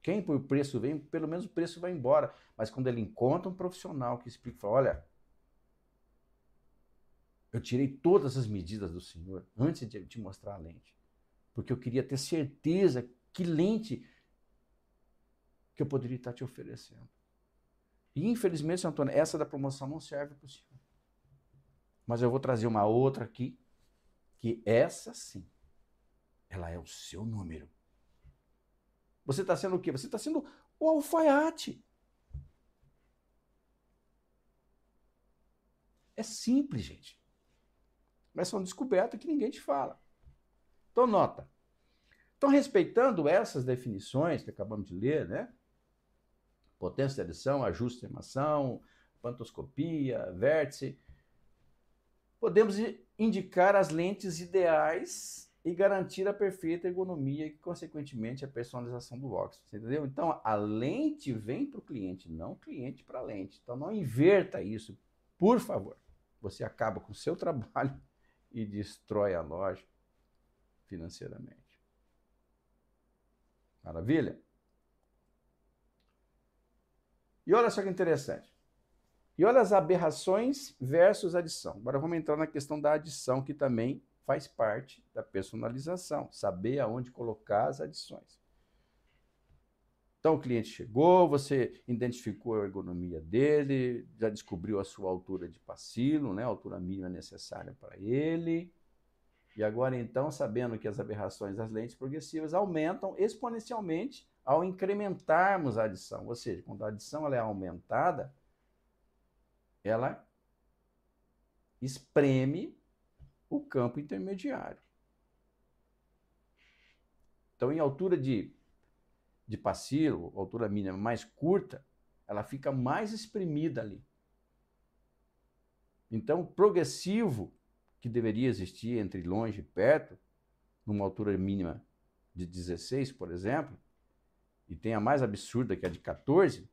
Quem por preço vem, pelo menos o preço vai embora. Mas quando ele encontra um profissional que explica, fala, olha, eu tirei todas as medidas do senhor antes de te mostrar a lente. Porque eu queria ter certeza que lente que eu poderia estar te oferecendo. E infelizmente, Sr. Antônio, essa da promoção não serve para o senhor. Mas eu vou trazer uma outra aqui, que essa sim, ela é o seu número. Você está sendo o quê? Você está sendo o alfaiate. É simples, gente. Mas é uma descoberta que ninguém te fala. Então, nota. Então, respeitando essas definições que acabamos de ler, né? Potência de adição, ajuste de emação, pantoscopia, vértice, podemos indicar as lentes ideais e garantir a perfeita ergonomia e, consequentemente, a personalização do óculos. Entendeu? Então, a lente vem para o cliente, não o cliente para a lente. Então, não inverta isso, por favor. Você acaba com o seu trabalho e destrói a loja financeiramente. Maravilha? E olha só que interessante. E olha as aberrações versus adição. Agora vamos entrar na questão da adição, que também faz parte da personalização, saber aonde colocar as adições. Então o cliente chegou, você identificou a ergonomia dele, já descobriu a sua altura de pacilo, né, a altura mínima necessária para ele. E agora então, sabendo que as aberrações das lentes progressivas aumentam exponencialmente ao incrementarmos a adição, ou seja, quando a adição ela é aumentada, ela espreme o campo intermediário. Então, em altura de pacilo, altura mínima mais curta, ela fica mais espremida ali. Então, progressivo, que deveria existir entre longe e perto, numa altura mínima de 16, por exemplo, e tem a mais absurda, que é de 14, o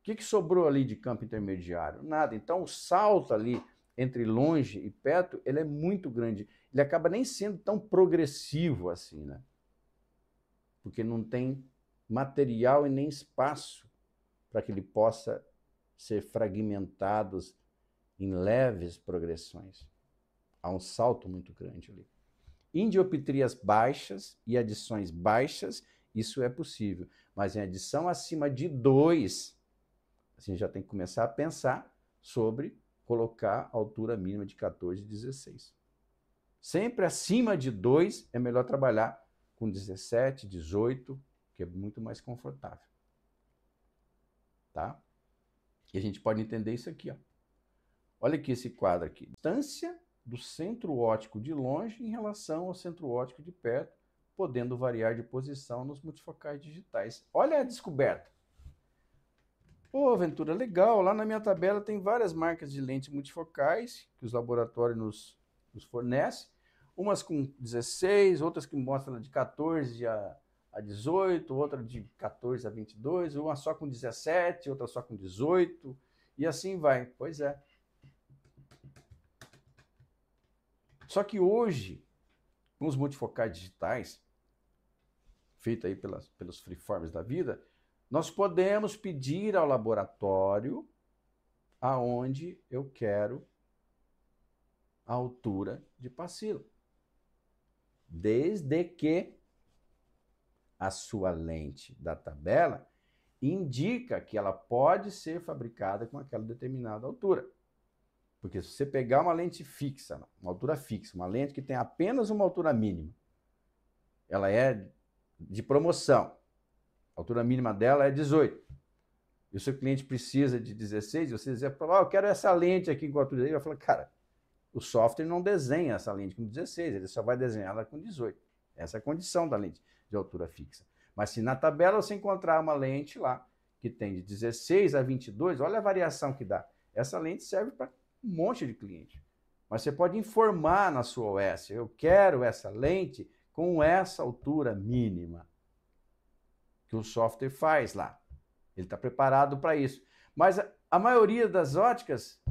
que sobrou ali de campo intermediário? Nada. Então, o salto ali entre longe e perto, ele é muito grande. Ele acaba nem sendo tão progressivo assim, né? Porque não tem material e nem espaço para que ele possa ser fragmentado em leves progressões. Há um salto muito grande ali. Em dioptrias baixas e adições baixas, isso é possível. Mas em adição acima de 2, a gente já tem que começar a pensar sobre colocar a altura mínima de 14 e 16. Sempre acima de 2 é melhor trabalhar com 17, 18, que é muito mais confortável. Tá? E a gente pode entender isso aqui, ó. Olha aqui esse quadro aqui. Distância do centro óptico de longe em relação ao centro óptico de perto, podendo variar de posição nos multifocais digitais. Olha a descoberta. Pô, Ventura, legal. Lá na minha tabela tem várias marcas de lentes multifocais que os laboratórios nos fornecem. Umas com 16, outras que mostram de 14 a 18, outra de 14 a 22, uma só com 17, outra só com 18, e assim vai. Pois é. Só que hoje, com os multifocais digitais, feito aí pelos freeforms da vida, nós podemos pedir ao laboratório aonde eu quero a altura de pacilo. Desde que a sua lente da tabela indica que ela pode ser fabricada com aquela determinada altura. Porque se você pegar uma lente fixa, uma altura fixa, uma lente que tem apenas uma altura mínima, ela é de promoção, a altura mínima dela é 18. E o seu cliente precisa de 16, você dizer, eu quero essa lente aqui com a altura dele, vai falar, cara, o software não desenha essa lente com 16, ele só vai desenhar ela com 18. Essa é a condição da lente de altura fixa. Mas se na tabela você encontrar uma lente lá que tem de 16 a 22, olha a variação que dá. Essa lente serve para um monte de cliente. Mas você pode informar na sua OS, eu quero essa lente com essa altura mínima, que o software faz lá. Ele está preparado para isso. Mas a maioria das óticas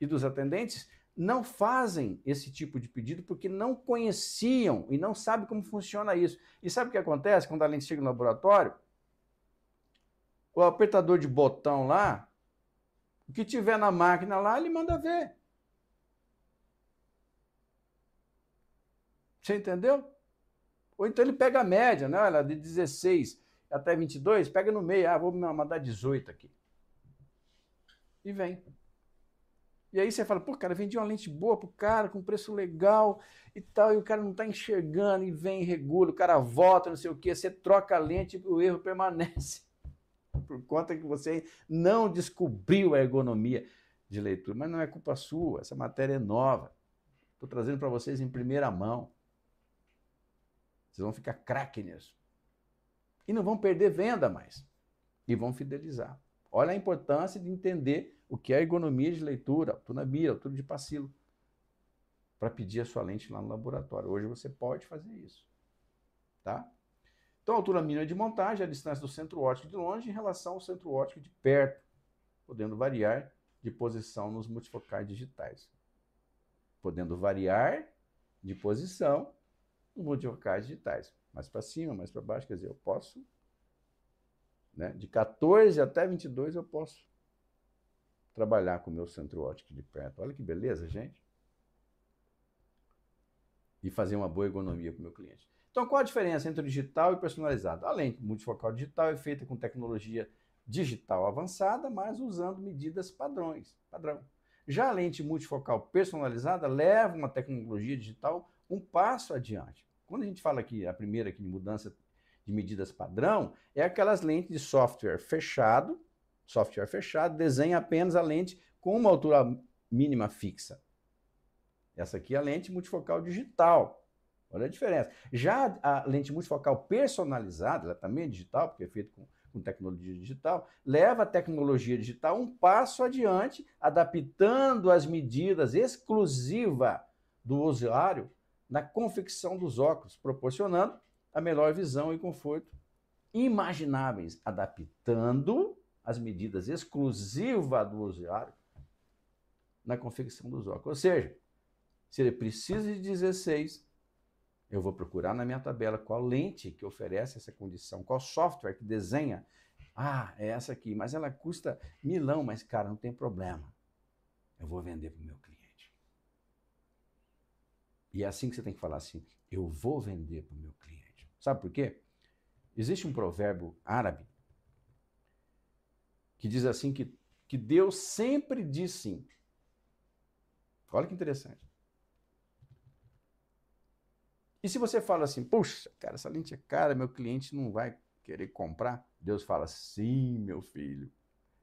e dos atendentes não fazem esse tipo de pedido porque não conheciam e não sabem como funciona isso. E sabe o que acontece quando a lente chega no laboratório? O apertador de botão lá, o que tiver na máquina lá, ele manda ver. Você entendeu? Ou então ele pega a média, né? Olha, de 16 até 22, pega no meio. Vou mandar 18 aqui. E vem. E aí você fala, pô, cara, vendi uma lente boa pro cara, com preço legal e tal, e o cara não tá enxergando, e vem, regula, o cara volta, não sei o quê, você troca a lente e o erro permanece. Por conta que você não descobriu a ergonomia de leitura. Mas não é culpa sua, essa matéria é nova. Estou trazendo para vocês em primeira mão. Vocês vão ficar craque nisso. E não vão perder venda mais. E vão fidelizar. Olha a importância de entender o que é ergonomia de leitura, altura mira, altura de pacilo, para pedir a sua lente lá no laboratório. Hoje você pode fazer isso. Tá? Então, a altura mínima de montagem é a distância do centro óptico de longe em relação ao centro óptico de perto, podendo variar de posição nos multifocais digitais. Podendo variar de posição nos multifocais digitais. Mais para cima, mais para baixo, quer dizer, eu posso né? De 14 até 22 eu posso trabalhar com o meu centro óptico de perto. Olha que beleza, gente. E fazer uma boa ergonomia para o meu cliente. Então, qual a diferença entre o digital e personalizado? A lente multifocal digital é feita com tecnologia digital avançada, mas usando medidas padrão. Já a lente multifocal personalizada leva uma tecnologia digital um passo adiante. Quando a gente fala aqui, a primeira aqui de mudança de medidas padrão, é aquelas lentes de software fechado, desenha apenas a lente com uma altura mínima fixa. Essa aqui é a lente multifocal digital. Olha a diferença. Já a lente multifocal personalizada, ela também é digital, porque é feita com tecnologia digital, leva a tecnologia digital um passo adiante, adaptando as medidas exclusivas do usuário na confecção dos óculos, proporcionando a melhor visão e conforto imagináveis, adaptando as medidas exclusivas do usuário na confecção dos óculos. Ou seja, se ele precisa de 16, eu vou procurar na minha tabela qual lente que oferece essa condição, qual software que desenha. Ah, é essa aqui, mas ela custa milão, mas, cara, não tem problema. Eu vou vender para o meu cliente. E é assim que você tem que falar assim, eu vou vender para o meu cliente. Sabe por quê? Existe um provérbio árabe que diz assim que Deus sempre diz sim. Olha que interessante. E se você fala assim, puxa, cara, essa lente é cara, meu cliente não vai querer comprar, Deus fala, sim, meu filho,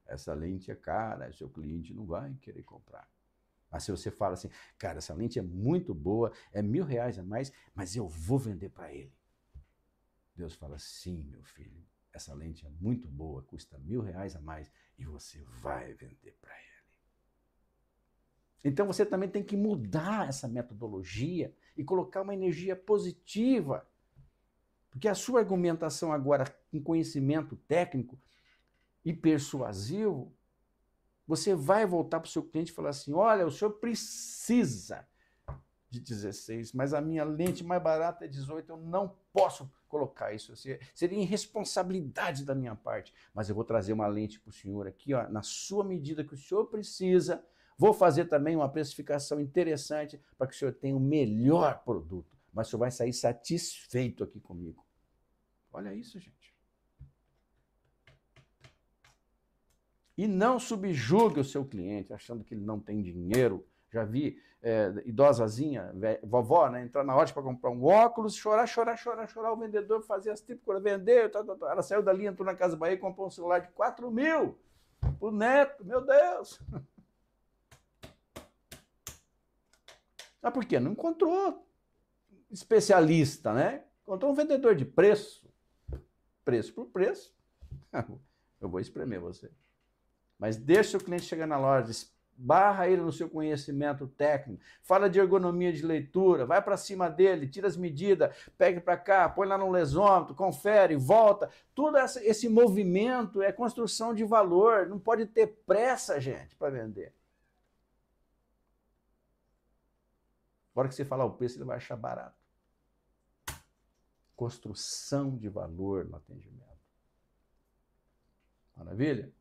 essa lente é cara, seu cliente não vai querer comprar. Mas se você fala assim, cara, essa lente é muito boa, é R$1.000 a mais, mas eu vou vender para ele. Deus fala, sim, meu filho, essa lente é muito boa, custa R$1.000 a mais e você vai vender para ele. Então você também tem que mudar essa metodologia e colocar uma energia positiva. Porque a sua argumentação agora, com conhecimento técnico e persuasivo, você vai voltar para o seu cliente e falar assim, olha, o senhor precisa de 16, mas a minha lente mais barata é 18, eu não posso colocar isso. Seria irresponsabilidade da minha parte. Mas eu vou trazer uma lente para o senhor aqui, ó, na sua medida que o senhor precisa. Vou fazer também uma precificação interessante para que o senhor tenha o melhor produto. Mas o senhor vai sair satisfeito aqui comigo. Olha isso, gente. E não subjugue o seu cliente, achando que ele não tem dinheiro. Já vi idosazinha, vovó, né, entrar na ótica para comprar um óculos, chorar, o vendedor fazia as típicas, vendeu, ela saiu dali, entrou na Casa Bahia e comprou um celular de 4.000 pro neto, meu Deus. Ah, por quê? Não encontrou especialista, né? Encontrou um vendedor de preço por preço. Eu vou espremer você. Mas deixa o cliente chegar na loja, barra ele no seu conhecimento técnico, fala de ergonomia de leitura, vai para cima dele, tira as medidas, pega para cá, põe lá no lesômetro, confere, volta. Todo esse movimento é construção de valor, não pode ter pressa, gente, para vender. Na hora que você falar o preço, ele vai achar barato. Construção de valor no atendimento. Maravilha?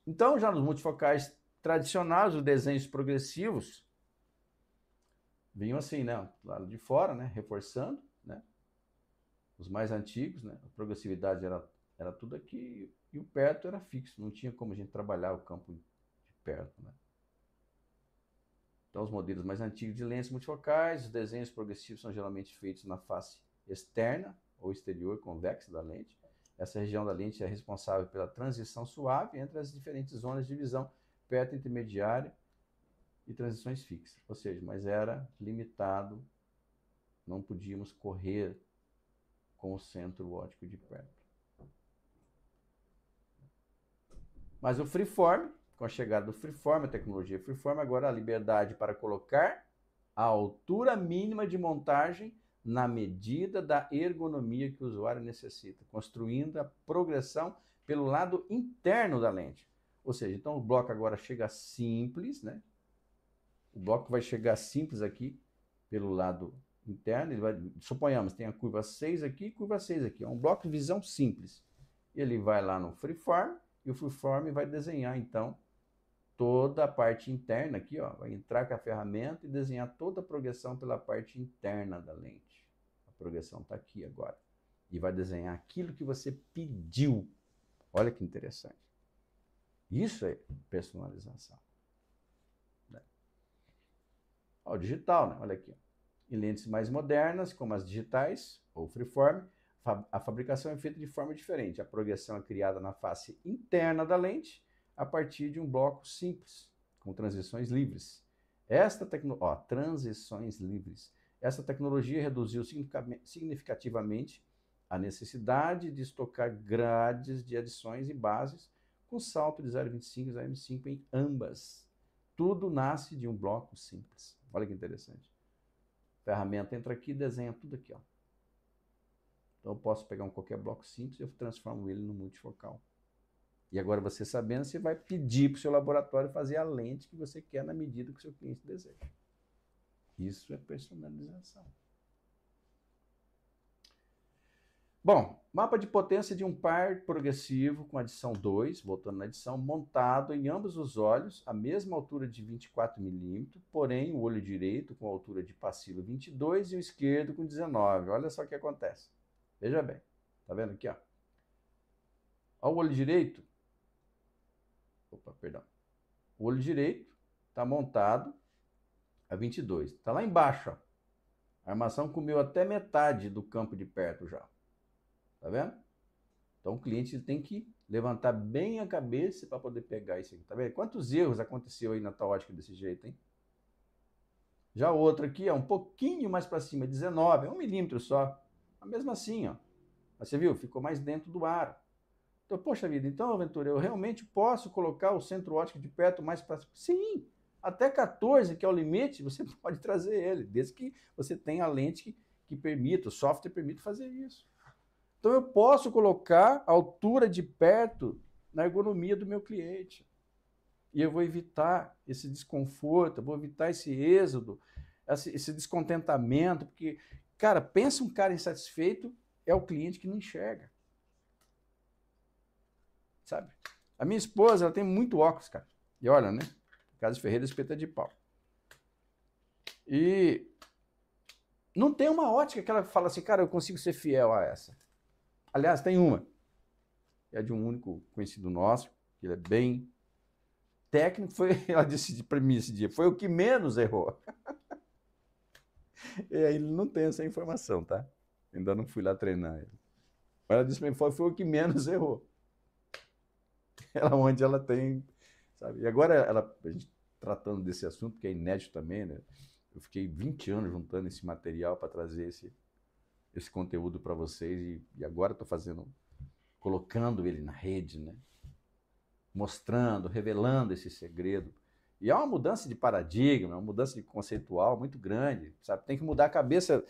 Então, já nos multifocais tradicionais, os desenhos progressivos vinham assim, né? Do lado de fora, né? Reforçando, né? Os mais antigos, né? A progressividade era tudo aqui e o perto era fixo. Não tinha como a gente trabalhar o campo de perto, né? Então, os modelos mais antigos de lentes multifocais, os desenhos progressivos são geralmente feitos na face externa ou exterior convexa da lente. Essa região da lente é responsável pela transição suave entre as diferentes zonas de visão, perto, intermediária e transições fixas. Ou seja, mas era limitado, não podíamos correr com o centro óptico de perto. Mas o freeform, com a chegada do freeform, a tecnologia freeform, agora a liberdade para colocar a altura mínima de montagem na medida da ergonomia que o usuário necessita, construindo a progressão pelo lado interno da lente. Ou seja, então o bloco agora chega simples, né? O bloco vai chegar simples aqui pelo lado interna, ele vai, suponhamos, tem a curva 6 aqui e curva 6 aqui. É um bloco de visão simples. Ele vai lá no Freeform e o Freeform vai desenhar, então, toda a parte interna aqui, ó, vai entrar com a ferramenta e desenhar toda a projeção pela parte interna da lente. A projeção está aqui agora. E vai desenhar aquilo que você pediu. Olha que interessante. Isso é personalização. Né? Ó, o digital, né? Olha aqui. Em lentes mais modernas, como as digitais ou freeform, a fabricação é feita de forma diferente. A projeção é criada na face interna da lente a partir de um bloco simples, com transições livres. Transições livres. Essa tecnologia reduziu significativamente a necessidade de estocar grades de adições e bases com salto de 0,25 e 0,5 em ambas. Tudo nasce de um bloco simples. Olha que interessante. A ferramenta entra aqui e desenha tudo aqui. Ó. Então eu posso pegar qualquer bloco simples e eu transformo ele no multifocal. E agora você sabendo, você vai pedir para o seu laboratório fazer a lente que você quer na medida que o seu cliente deseja. Isso é personalização. Bom, mapa de potência de um par progressivo com adição 2, voltando na adição, montado em ambos os olhos, a mesma altura de 24 milímetros, porém o olho direito com a altura de pacilo 22 e o esquerdo com 19. Olha só o que acontece. Veja bem, tá vendo aqui, ó? Ó o olho direito. Opa, perdão. O olho direito está montado a 22. Está lá embaixo, ó. A armação comeu até metade do campo de perto já. Tá vendo? Então o cliente tem que levantar bem a cabeça para poder pegar isso aqui. Tá vendo? Quantos erros aconteceu aí na tua ótica desse jeito, hein? Já o outro aqui é um pouquinho mais para cima, 19, é 1 milímetro só. Mas mesmo assim, ó. Mas você viu? Ficou mais dentro do aro. Então, poxa vida, então, Ventura, eu realmente posso colocar o centro óptico de perto mais para cima? Sim, até 14, que é o limite, você pode trazer ele, desde que você tenha a lente que permita, o software permite fazer isso. Então, eu posso colocar a altura de perto na ergonomia do meu cliente. E eu vou evitar esse desconforto, eu vou evitar esse êxodo, esse descontentamento, porque, cara, pensa um cara insatisfeito, é o cliente que não enxerga. Sabe? A minha esposa, ela tem muito óculos, cara. E olha, né? Casa Ferreira espeta de pau. E não tem uma ótica que ela fala assim, cara, eu consigo ser fiel a essa. Aliás, tem uma. É de um único conhecido nosso, que ele é bem técnico. Ela disse para mim esse dia, foi o que menos errou. E aí ele não tem essa informação, tá? Ainda não fui lá treinar ele. Mas ela disse para mim, foi o que menos errou. Ela onde ela tem, sabe? E agora a gente tratando desse assunto, que é inédito também, né? Eu fiquei 20 anos juntando esse material para trazer esse conteúdo para vocês e agora estou colocando ele na rede, né? Mostrando, revelando esse segredo. E é uma mudança de paradigma, uma mudança de conceitual muito grande, sabe? Tem que mudar a cabeça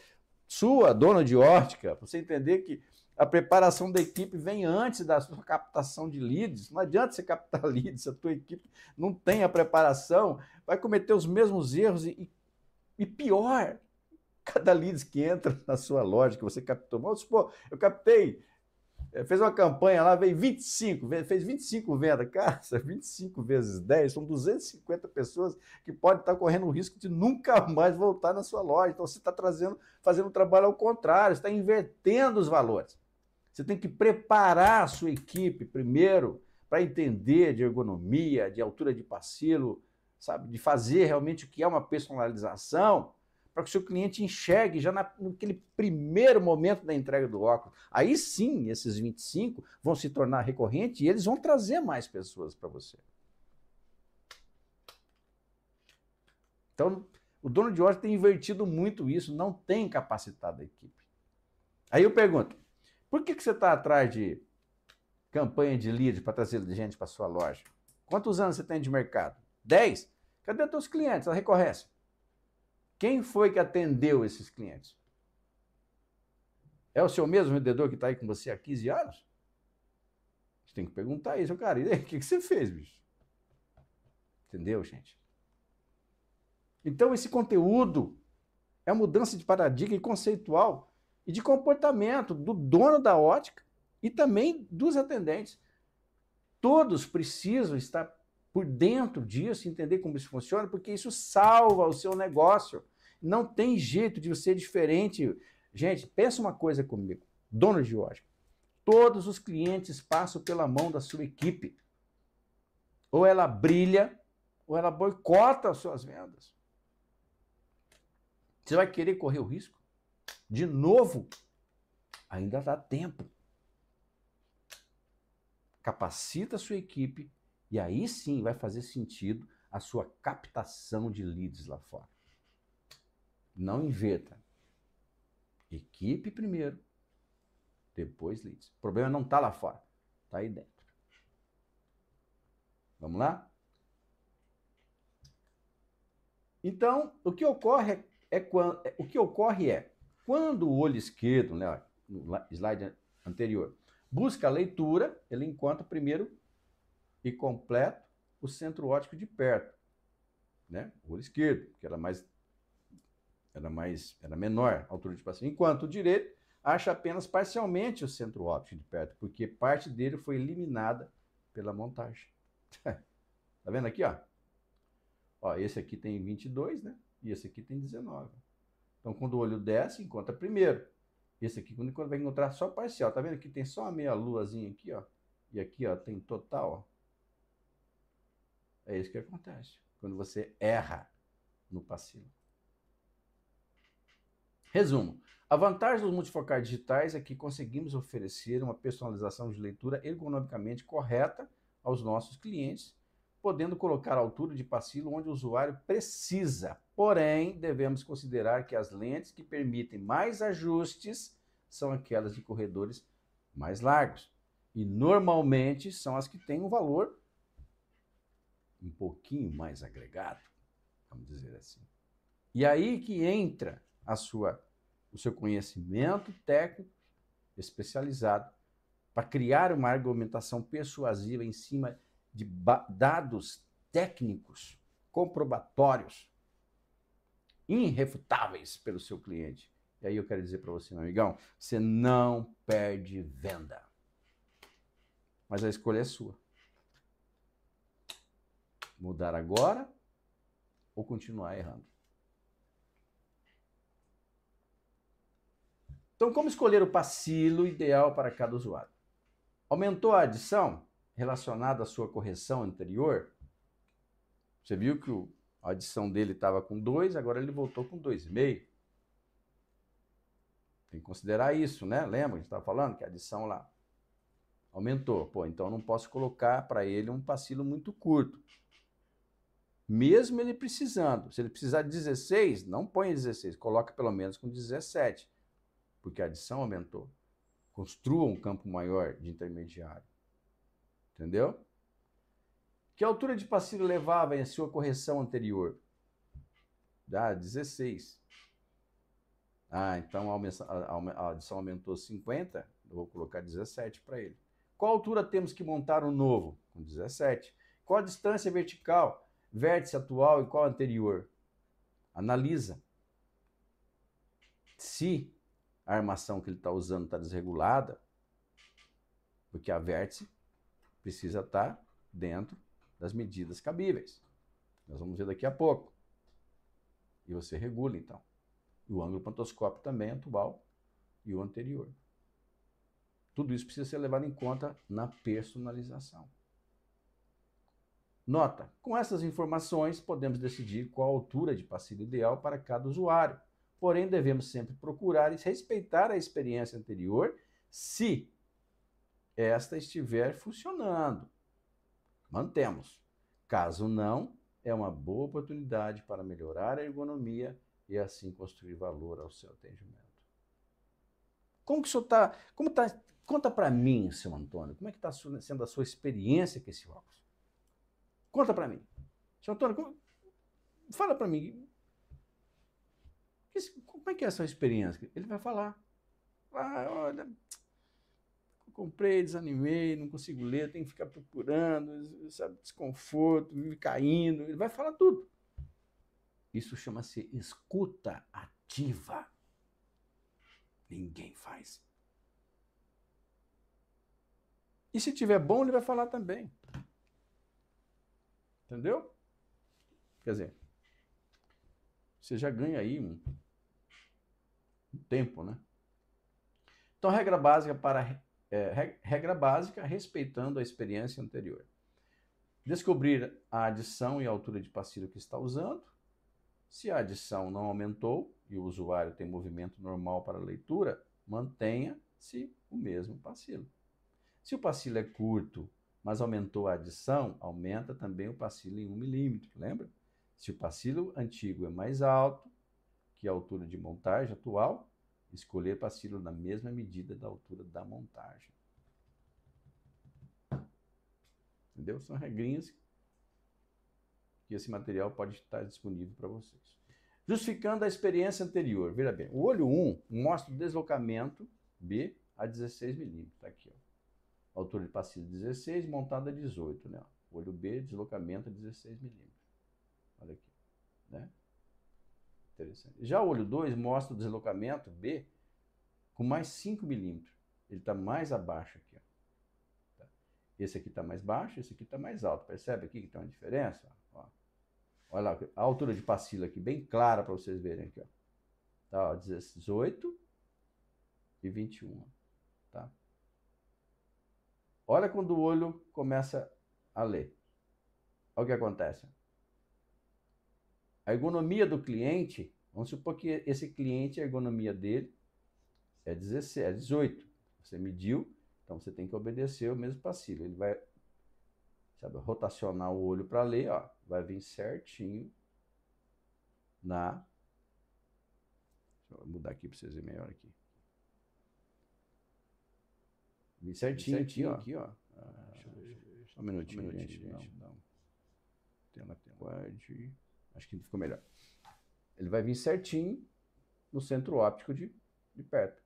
sua, dona de ótica, para você entender que a preparação da equipe vem antes da sua captação de leads. Não adianta você captar leads, se a tua equipe não tem a preparação, vai cometer os mesmos erros e pior, cada leads que entra na sua loja que você captou. Vamos supor, eu captei, fez uma campanha lá, veio 25, fez 25 vendas. Cara, 25 vezes 10, são 250 pessoas que podem estar correndo o risco de nunca mais voltar na sua loja. Então você está fazendo um trabalho ao contrário, você está invertendo os valores. Você tem que preparar a sua equipe primeiro para entender de ergonomia, de altura de pacilo, sabe? De fazer realmente o que é uma personalização, para que o seu cliente enxergue já naquele primeiro momento da entrega do óculos. Aí sim, esses 25 vão se tornar recorrentes e eles vão trazer mais pessoas para você. Então, o dono de ótica tem invertido muito isso, não tem capacitado a equipe. Aí eu pergunto, por que você está atrás de campanha de lead para trazer gente para sua loja? Quantos anos você tem de mercado? 10? Cadê os teus clientes, a recorrência? Quem foi que atendeu esses clientes? É o seu mesmo vendedor que está aí com você há 15 anos? Você tem que perguntar isso, cara. E aí, o que você fez, bicho? Entendeu, gente? Então, esse conteúdo É a mudança de paradigma conceitual e de comportamento do dono da ótica e também dos atendentes. Todos precisam estar por dentro disso, entender como isso funciona, porque isso salva o seu negócio. Não tem jeito de você ser diferente. Gente, pensa uma coisa comigo, dono de ótica. Todos os clientes passam pela mão da sua equipe. Ou ela brilha, ou ela boicota as suas vendas. Você vai querer correr o risco? De novo? Ainda dá tempo. Capacita a sua equipe e aí sim vai fazer sentido a sua captação de leads lá fora. Não inverta. Equipe primeiro, depois leads. O problema não está lá fora, está aí dentro. Vamos lá? Então, o que ocorre é quando o olho esquerdo, né, no slide anterior, busca a leitura, ele encontra primeiro e completo o centro óptico de perto, né? O olho esquerdo, que era menor a altura de paciente, enquanto o direito acha apenas parcialmente o centro óptico de perto, porque parte dele foi eliminada pela montagem. Tá vendo aqui, ó? Ó, esse aqui tem 22, né? E esse aqui tem 19. Então, quando o olho desce, encontra primeiro. Esse aqui, quando vai encontrar só parcial. Tá vendo que tem só uma meia-luazinha aqui, ó. E aqui, ó, tem total, ó. É isso que acontece quando você erra no passivo. Resumo. A vantagem dos multifocais digitais é que conseguimos oferecer uma personalização de leitura ergonomicamente correta aos nossos clientes, podendo colocar a altura de pacilo onde o usuário precisa. Porém, devemos considerar que as lentes que permitem mais ajustes são aquelas de corredores mais largos. E normalmente são as que têm um valor um pouquinho mais agregado, vamos dizer assim. E aí que entra o seu conhecimento técnico especializado para criar uma argumentação persuasiva em cima de dados técnicos comprobatórios, irrefutáveis pelo seu cliente. E aí eu quero dizer para você, meu amigão, você não perde venda. Mas a escolha é sua. Mudar agora ou continuar errando? Então, como escolher o pacilo ideal para cada usuário? Aumentou a adição relacionada à sua correção anterior? Você viu que a adição dele estava com 2, agora ele voltou com 2,5. Tem que considerar isso, né? Lembra que a gente estava falando que a adição lá aumentou. Pô, então eu não posso colocar para ele um pacilo muito curto. Mesmo ele precisando. Se ele precisar de 16, não põe 16, coloca pelo menos com 17, porque a adição aumentou. Construa um campo maior de intermediário. Entendeu? Que altura de pacilo levava em sua correção anterior? 16. Então a adição aumentou 50, eu vou colocar 17 para ele. Qual altura temos que montar um novo? Com 17. Qual a distância vertical? Vértice atual e qual anterior? Analisa. Se a armação que ele está usando está desregulada, porque a vértice precisa estar dentro das medidas cabíveis. Nós vamos ver daqui a pouco. E você regula, então. E o ângulo pantoscópio também atual e o anterior. Tudo isso precisa ser levado em conta na personalização. Nota, com essas informações podemos decidir qual a altura de pacilo ideal para cada usuário. Porém, devemos sempre procurar e respeitar a experiência anterior se esta estiver funcionando. Mantemos. Caso não, é uma boa oportunidade para melhorar a ergonomia e assim construir valor ao seu atendimento. Como que o senhor está? Conta para mim, seu Antônio, como é que está sendo a sua experiência com esse óculos? Conta para mim. Seu Antônio, fala para mim. Como é que é a sua experiência? Ele vai falar. Olha, comprei, desanimei, não consigo ler, tenho que ficar procurando, sabe, desconforto, vive caindo. Ele vai falar tudo. Isso chama-se escuta objetiva. Ninguém faz. E se tiver bom, ele vai falar também. Entendeu? Quer dizer, você já ganha aí um tempo, né? Então, regra básica, respeitando a experiência anterior. Descobrir a adição e a altura de pastilha que está usando. Se a adição não aumentou e o usuário tem movimento normal para a leitura, mantenha-se o mesmo pastilha. Se o pastilha é curto, mas aumentou a adição, aumenta também o pastilha em 1 milímetro, lembra? Se o pastilha antigo é mais alto que a altura de montagem atual, escolher pastilha na mesma medida da altura da montagem. Entendeu? São regrinhas que esse material pode estar disponível para vocês. Justificando a experiência anterior. Veja bem, o olho 1 mostra o deslocamento B a 16 milímetros. Está aqui, ó. Altura de pastilha 16, montada 18, né? O olho B, deslocamento a 16 milímetros. Olha aqui, né? Interessante. Já o olho 2 mostra o deslocamento B com mais 5 milímetros. Ele está mais abaixo aqui, ó. Esse aqui está mais baixo, esse aqui está mais alto. Percebe aqui que tem uma diferença? Ó. Olha lá, a altura de pastilha aqui, bem clara para vocês verem aqui. Ó. Tá, ó, 18 e 21. Tá? Olha quando o olho começa a ler. Olha o que acontece. A ergonomia do cliente, vamos supor que esse cliente, a ergonomia dele é 18. Você mediu, então você tem que obedecer o mesmo pastilha. Ele vai, sabe, rotacionar o olho para ler, ó, vai vir certinho na... Deixa eu mudar aqui para vocês verem melhor aqui. Vir certinho aqui, ó. Só um minutinho, gente. Não. Tela. Guarde. Acho que ficou melhor. Ele vai vir certinho no centro óptico de perto.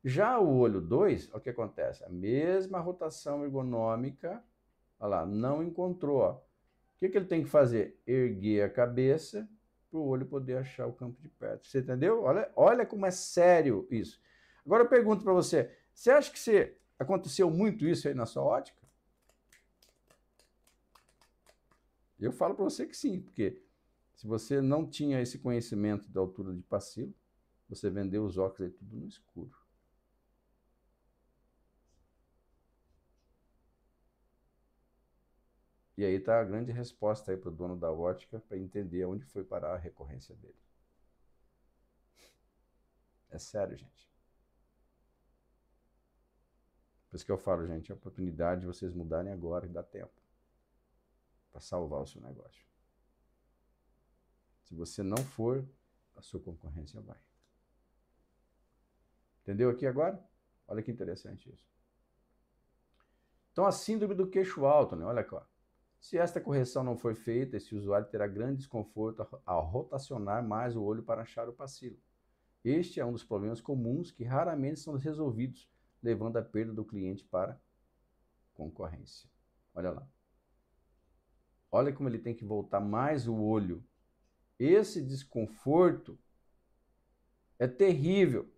Já o olho 2, olha o que acontece. A mesma rotação ergonômica, olha lá, não encontrou. Ó. O que ele tem que fazer? Erguer a cabeça para o olho poder achar o campo de perto. Você entendeu? Olha como é sério isso. Agora eu pergunto para você, você acha que aconteceu muito isso aí na sua ótica? Eu falo para você que sim, porque se você não tinha esse conhecimento da altura de pastilha, você vendeu os óculos aí tudo no escuro. E aí está a grande resposta aí para o dono da ótica para entender onde foi parar a recorrência dele. É sério, gente. Por isso que eu falo, gente, é a oportunidade de vocês mudarem agora e dá tempo para salvar o seu negócio. Se você não for, a sua concorrência vai. Entendeu aqui agora? Olha que interessante isso. Então, a síndrome do queixo alto, né? Olha aqui, ó. Se esta correção não for feita, esse usuário terá grande desconforto ao rotacionar mais o olho para achar o pastilha. Este é um dos problemas comuns que raramente são resolvidos, levando à perda do cliente para concorrência. Olha lá. Olha como ele tem que voltar mais o olho. Esse desconforto é terrível.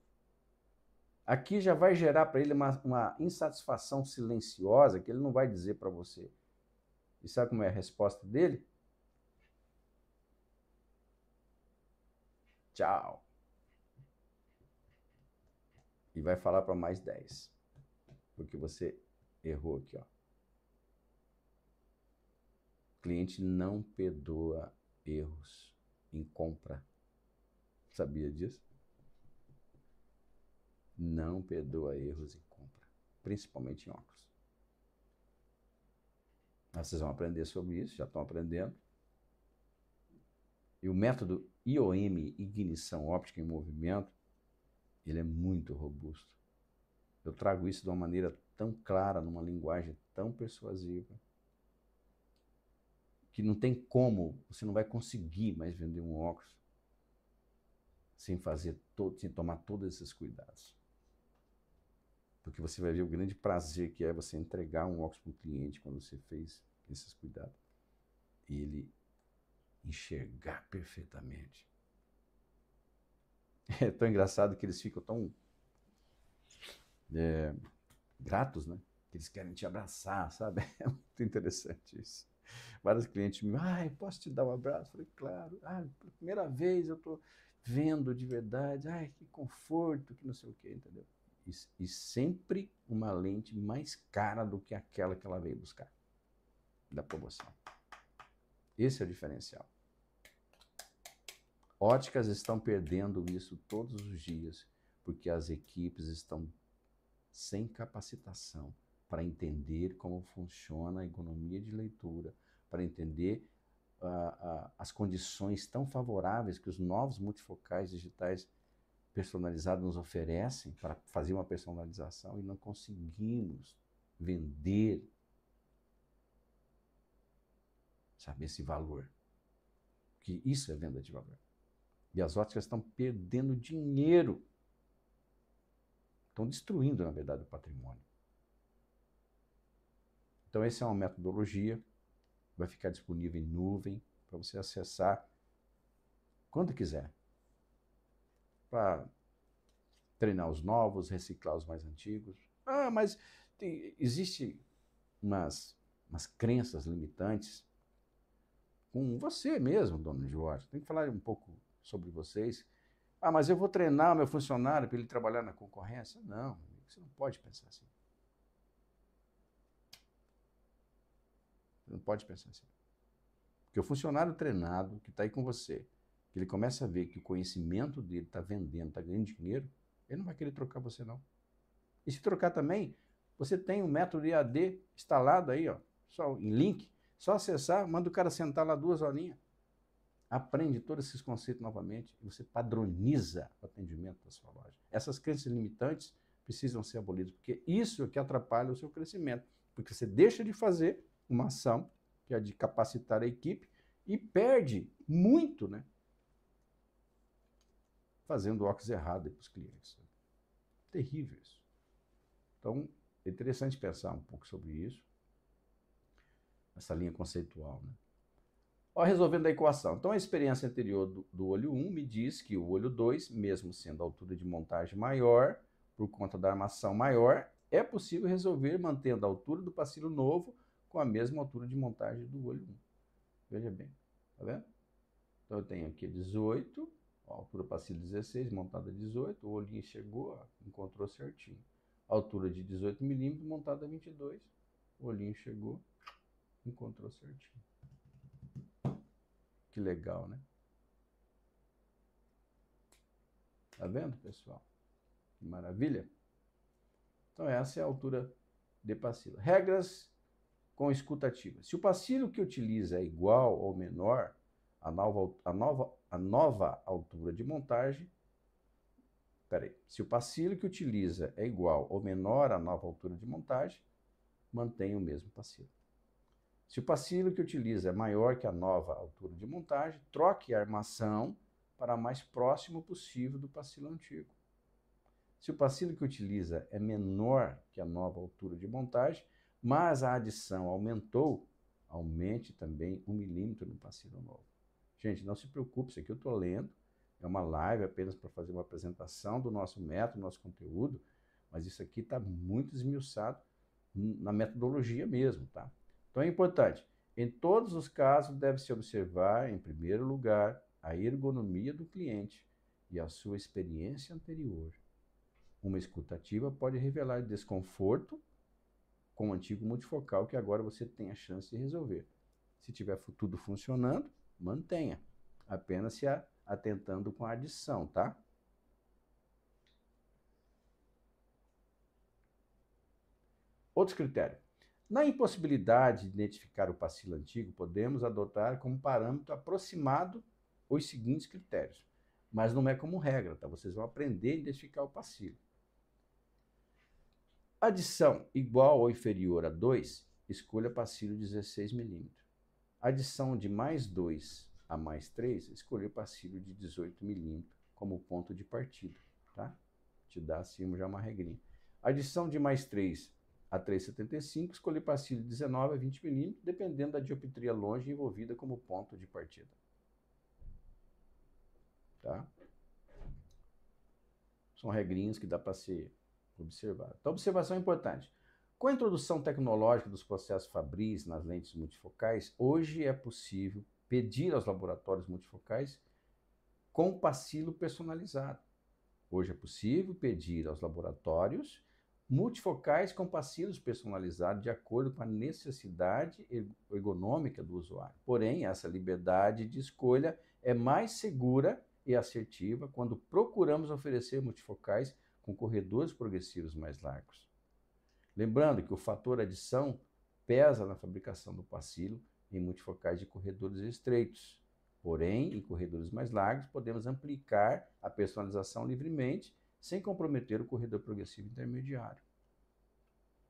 Aqui já vai gerar para ele uma insatisfação silenciosa que ele não vai dizer para você. E sabe como é a resposta dele? Tchau. E vai falar para mais 10. Porque você errou aqui, ó. O cliente não perdoa erros em compra. Sabia disso? Não perdoa erros em compra, principalmente em óculos. Vocês vão aprender sobre isso, já estão aprendendo. E o método IOM, Ignição Óptica em Movimento, ele é muito robusto. Eu trago isso de uma maneira tão clara, numa linguagem tão persuasiva, que não tem como, você não vai conseguir mais vender um óculos sem tomar todos esses cuidados. Porque você vai ver o grande prazer que é você entregar um óculos para um cliente quando você fez esses cuidados. E ele enxergar perfeitamente. É tão engraçado que eles ficam tão gratos, né? Que eles querem te abraçar, sabe? É muito interessante isso. Vários clientes me, posso te dar um abraço? Eu falei, claro. Pela primeira vez eu estou vendo de verdade. Que conforto, que não sei o quê, entendeu? E sempre uma lente mais cara do que aquela que ela veio buscar, da promoção. Esse é o diferencial. Óticas estão perdendo isso todos os dias, porque as equipes estão sem capacitação para entender como funciona a economia de leitura, para entender as condições tão favoráveis que os novos multifocais digitais personalizados nos oferecem para fazer uma personalização e não conseguimos vender, sabe, esse valor. Que isso é venda de valor. E as óticas estão perdendo dinheiro. Estão destruindo, na verdade, o patrimônio. Então, essa é uma metodologia, vai ficar disponível em nuvem para você acessar quando quiser. Para treinar os novos, reciclar os mais antigos. Mas existe umas crenças limitantes com você mesmo, dono de ótica. Tem que falar um pouco sobre vocês. Mas eu vou treinar meu funcionário para ele trabalhar na concorrência? Não, você não pode pensar assim. Você não pode pensar assim. Porque o funcionário treinado, que está aí com você, que ele começa a ver que o conhecimento dele está vendendo, está ganhando dinheiro, ele não vai querer trocar você, não. E se trocar também, você tem um método EAD instalado aí, ó, só em link, só acessar, manda o cara sentar lá 2 horinhas, aprende todos esses conceitos novamente e você padroniza o atendimento da sua loja. Essas crenças limitantes precisam ser abolidas, porque isso é que atrapalha o seu crescimento, porque você deixa de fazer uma ação, que é de capacitar a equipe, e perde muito, né? Fazendo óculos errado para os clientes. Terrível isso. Então, é interessante pensar um pouco sobre isso, essa linha conceitual, né? Resolvendo a equação. Então, a experiência anterior do olho 1 me diz que o olho 2, mesmo sendo a altura de montagem maior, por conta da armação maior, é possível resolver mantendo a altura do pacilo novo com a mesma altura de montagem do olho 1. Veja bem, tá vendo? Então, eu tenho aqui 18, a altura do pacilo 16, montada 18, o olhinho chegou, encontrou certinho. A altura de 18 milímetros, montada 22, o olhinho chegou, encontrou certinho. Que legal, né? Tá vendo, pessoal? Que maravilha. Então, essa é a altura de pacilo. Regras com escutativa. Se o pacilo que utiliza é igual ou menor à nova altura de montagem, se o pacilo que utiliza é igual ou menor à nova altura de montagem, mantenha o mesmo pacilo. Se o pacilo que utiliza é maior que a nova altura de montagem, troque a armação para mais próximo possível do pacilo antigo. Se o pacilo que utiliza é menor que a nova altura de montagem, mas a adição aumentou, aumente também 1 milímetro no pacilo novo. Gente, não se preocupe, isso aqui eu estou lendo, é uma live apenas para fazer uma apresentação do nosso método, do nosso conteúdo, mas isso aqui está muito esmiuçado na metodologia mesmo, tá? Então é importante, em todos os casos deve-se observar, em primeiro lugar, a ergonomia do cliente e a sua experiência anterior. Uma escutativa pode revelar desconforto com o antigo multifocal que agora você tem a chance de resolver. Se tiver tudo funcionando, mantenha, apenas se atentando com a adição, tá? Outro critério. Na impossibilidade de identificar o pacilo antigo, podemos adotar como parâmetro aproximado os seguintes critérios. Mas não é como regra, tá? Vocês vão aprender a identificar o pacilo. Adição igual ou inferior a 2, escolha pacilo 16 milímetros. Adição de mais 2 a mais 3, escolha pacilo de 18 milímetros como ponto de partida, tá? Te dá acima já uma regrinha. Adição de mais 3 a 3,75, escolher pacilo de 19 a 20 milímetros, dependendo da dioptria longe envolvida como ponto de partida. Tá? São regrinhas que dá para ser observado. Então, observação é importante. Com a introdução tecnológica dos processos Fabris nas lentes multifocais, hoje é possível pedir aos laboratórios multifocais com pacilo personalizado. Hoje é possível pedir aos laboratórios multifocais com pacilos personalizados de acordo com a necessidade ergonômica do usuário. Porém, essa liberdade de escolha é mais segura e assertiva quando procuramos oferecer multifocais com corredores progressivos mais largos. Lembrando que o fator adição pesa na fabricação do pacilo em multifocais de corredores estreitos. Porém, em corredores mais largos, podemos ampliar a personalização livremente, sem comprometer o corredor progressivo intermediário.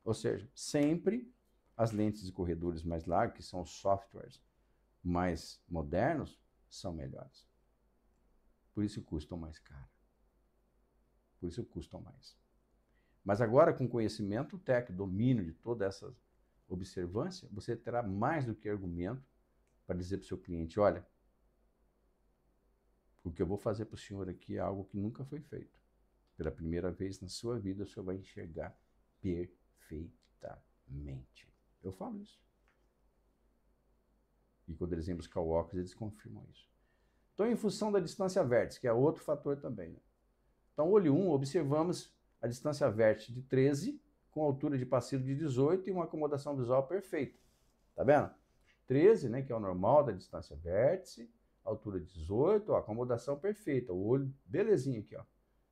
Ou seja, sempre as lentes de corredores mais largos, que são os softwares mais modernos, são melhores. Por isso custam mais caro. Por isso custam mais. Mas agora, com conhecimento técnico, domínio de toda essa observância, você terá mais do que argumento para dizer para o seu cliente, olha, o que eu vou fazer para o senhor aqui é algo que nunca foi feito. Pela primeira vez na sua vida, o senhor vai enxergar perfeitamente. Eu falo isso. E quando eles vêm buscar o óculos, eles confirmam isso. Então, em função da distância vértice, que é outro fator também. Né? Então, olho 1, observamos a distância vértice de 13, com altura de pacilo de 18 e uma acomodação visual perfeita. Tá vendo? 13, né, que é o normal da distância vértice, altura 18, ó, acomodação perfeita, o olho belezinha aqui, ó,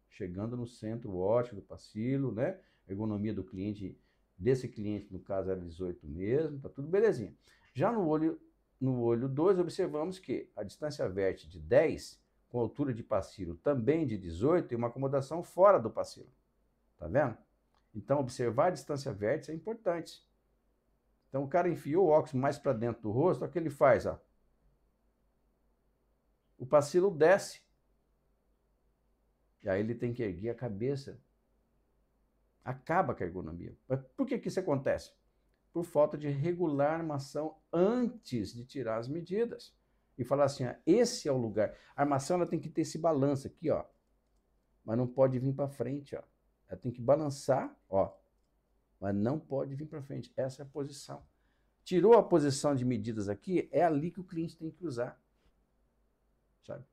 chegando no centro óptico do pacilo, né, ergonomia do cliente, desse cliente, no caso era 18 mesmo, tá tudo belezinha. Já no olho 2, observamos que a distância vértice de 10, com altura de pacilo também de 18, e uma acomodação fora do pacilo, tá vendo? Então, observar a distância vértice é importante. Então, o cara enfiou o óculos mais para dentro do rosto, olha o que ele faz, ó. O pacilo desce. E aí ele tem que erguer a cabeça. Acaba com a ergonomia. Mas por que isso acontece? Por falta de regular a armação antes de tirar as medidas. E falar assim, ó, esse é o lugar. A armação ela tem que ter esse balanço aqui, ó. Mas não pode vir para frente, ó. Ela tem que balançar, ó. Mas não pode vir para frente. Essa é a posição. Tirou a posição de medidas aqui, é ali que o cliente tem que usar. Sabe?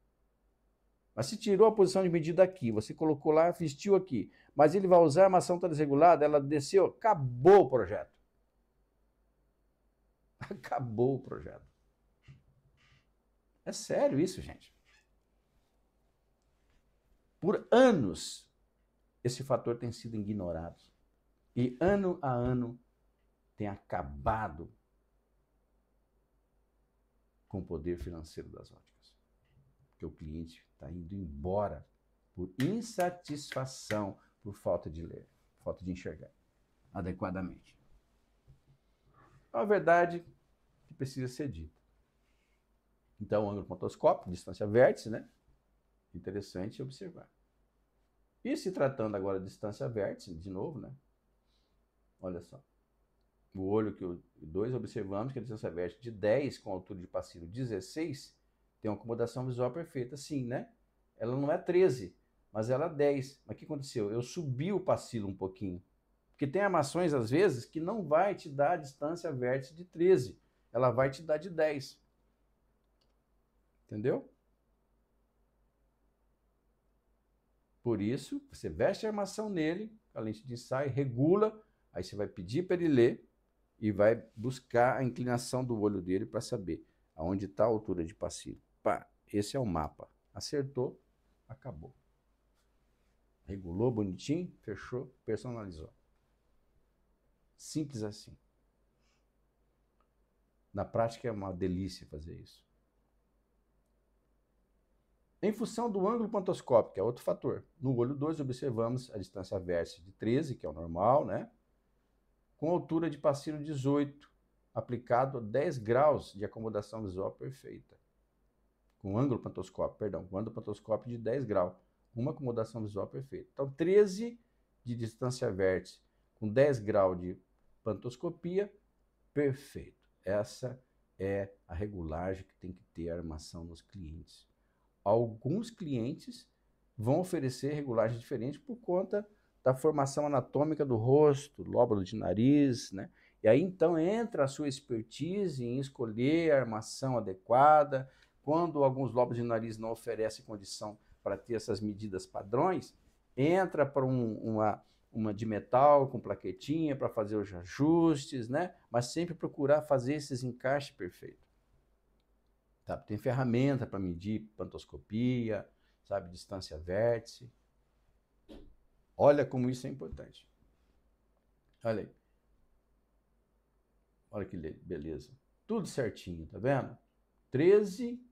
Mas se tirou a posição de medida aqui, você colocou lá, vestiu aqui, mas ele vai usar, a armação está desregulada, ela desceu, acabou o projeto. Acabou o projeto. É sério isso, gente. Por anos, esse fator tem sido ignorado. E ano a ano tem acabado com o poder financeiro das óticas. Porque o cliente está indo embora por insatisfação, por falta de ler, falta de enxergar adequadamente. É uma verdade que precisa ser dita. Então, ângulo pontoscópico, distância vértice, né? Interessante observar. E se tratando agora de distância vértice, de novo, né? Olha só. O olho que o 2 observamos que a distância vértice de 10 com altura de pacilo 16 tem uma acomodação visual perfeita. Sim, né? Ela não é 13, mas ela é 10. Mas o que aconteceu? Eu subi o pacilo um pouquinho. Porque tem armações, às vezes, que não vai te dar a distância vértice de 13. Ela vai te dar de 10. Entendeu? Por isso, você veste a armação nele, a lente de ensaio, regula, aí você vai pedir para ele ler e vai buscar a inclinação do olho dele para saber aonde está a altura de pacilo. Pá, esse é o mapa. Acertou, acabou. Regulou bonitinho, fechou, personalizou. Simples assim. Na prática é uma delícia fazer isso. Em função do ângulo pontoscópico, que é outro fator. No olho 2 observamos a distância vértice de 13, que é o normal, né? Com altura de pacilo 18, aplicado a 10 graus de acomodação visual perfeita. Com ângulo pontoscópico, perdão, com ângulo pontoscópico de 10 graus, uma acomodação visual perfeita. Então, 13 de distância vértice com 10 graus de pantoscopia, perfeito. Essa é a regulagem que tem que ter a armação nos clientes. Alguns clientes vão oferecer regulagens diferentes por conta da formação anatômica do rosto, lóbulo de nariz, né? E aí então entra a sua expertise em escolher a armação adequada. Quando alguns lóbulos de nariz não oferecem condição para ter essas medidas padrões, entra para uma de metal com plaquetinha para fazer os ajustes, né? Mas sempre procurar fazer esses encaixes perfeitos. Tá? Tem ferramenta para medir pantoscopia, sabe, distância vértice. Olha como isso é importante. Olha aí. Olha que beleza. Tudo certinho, tá vendo? 13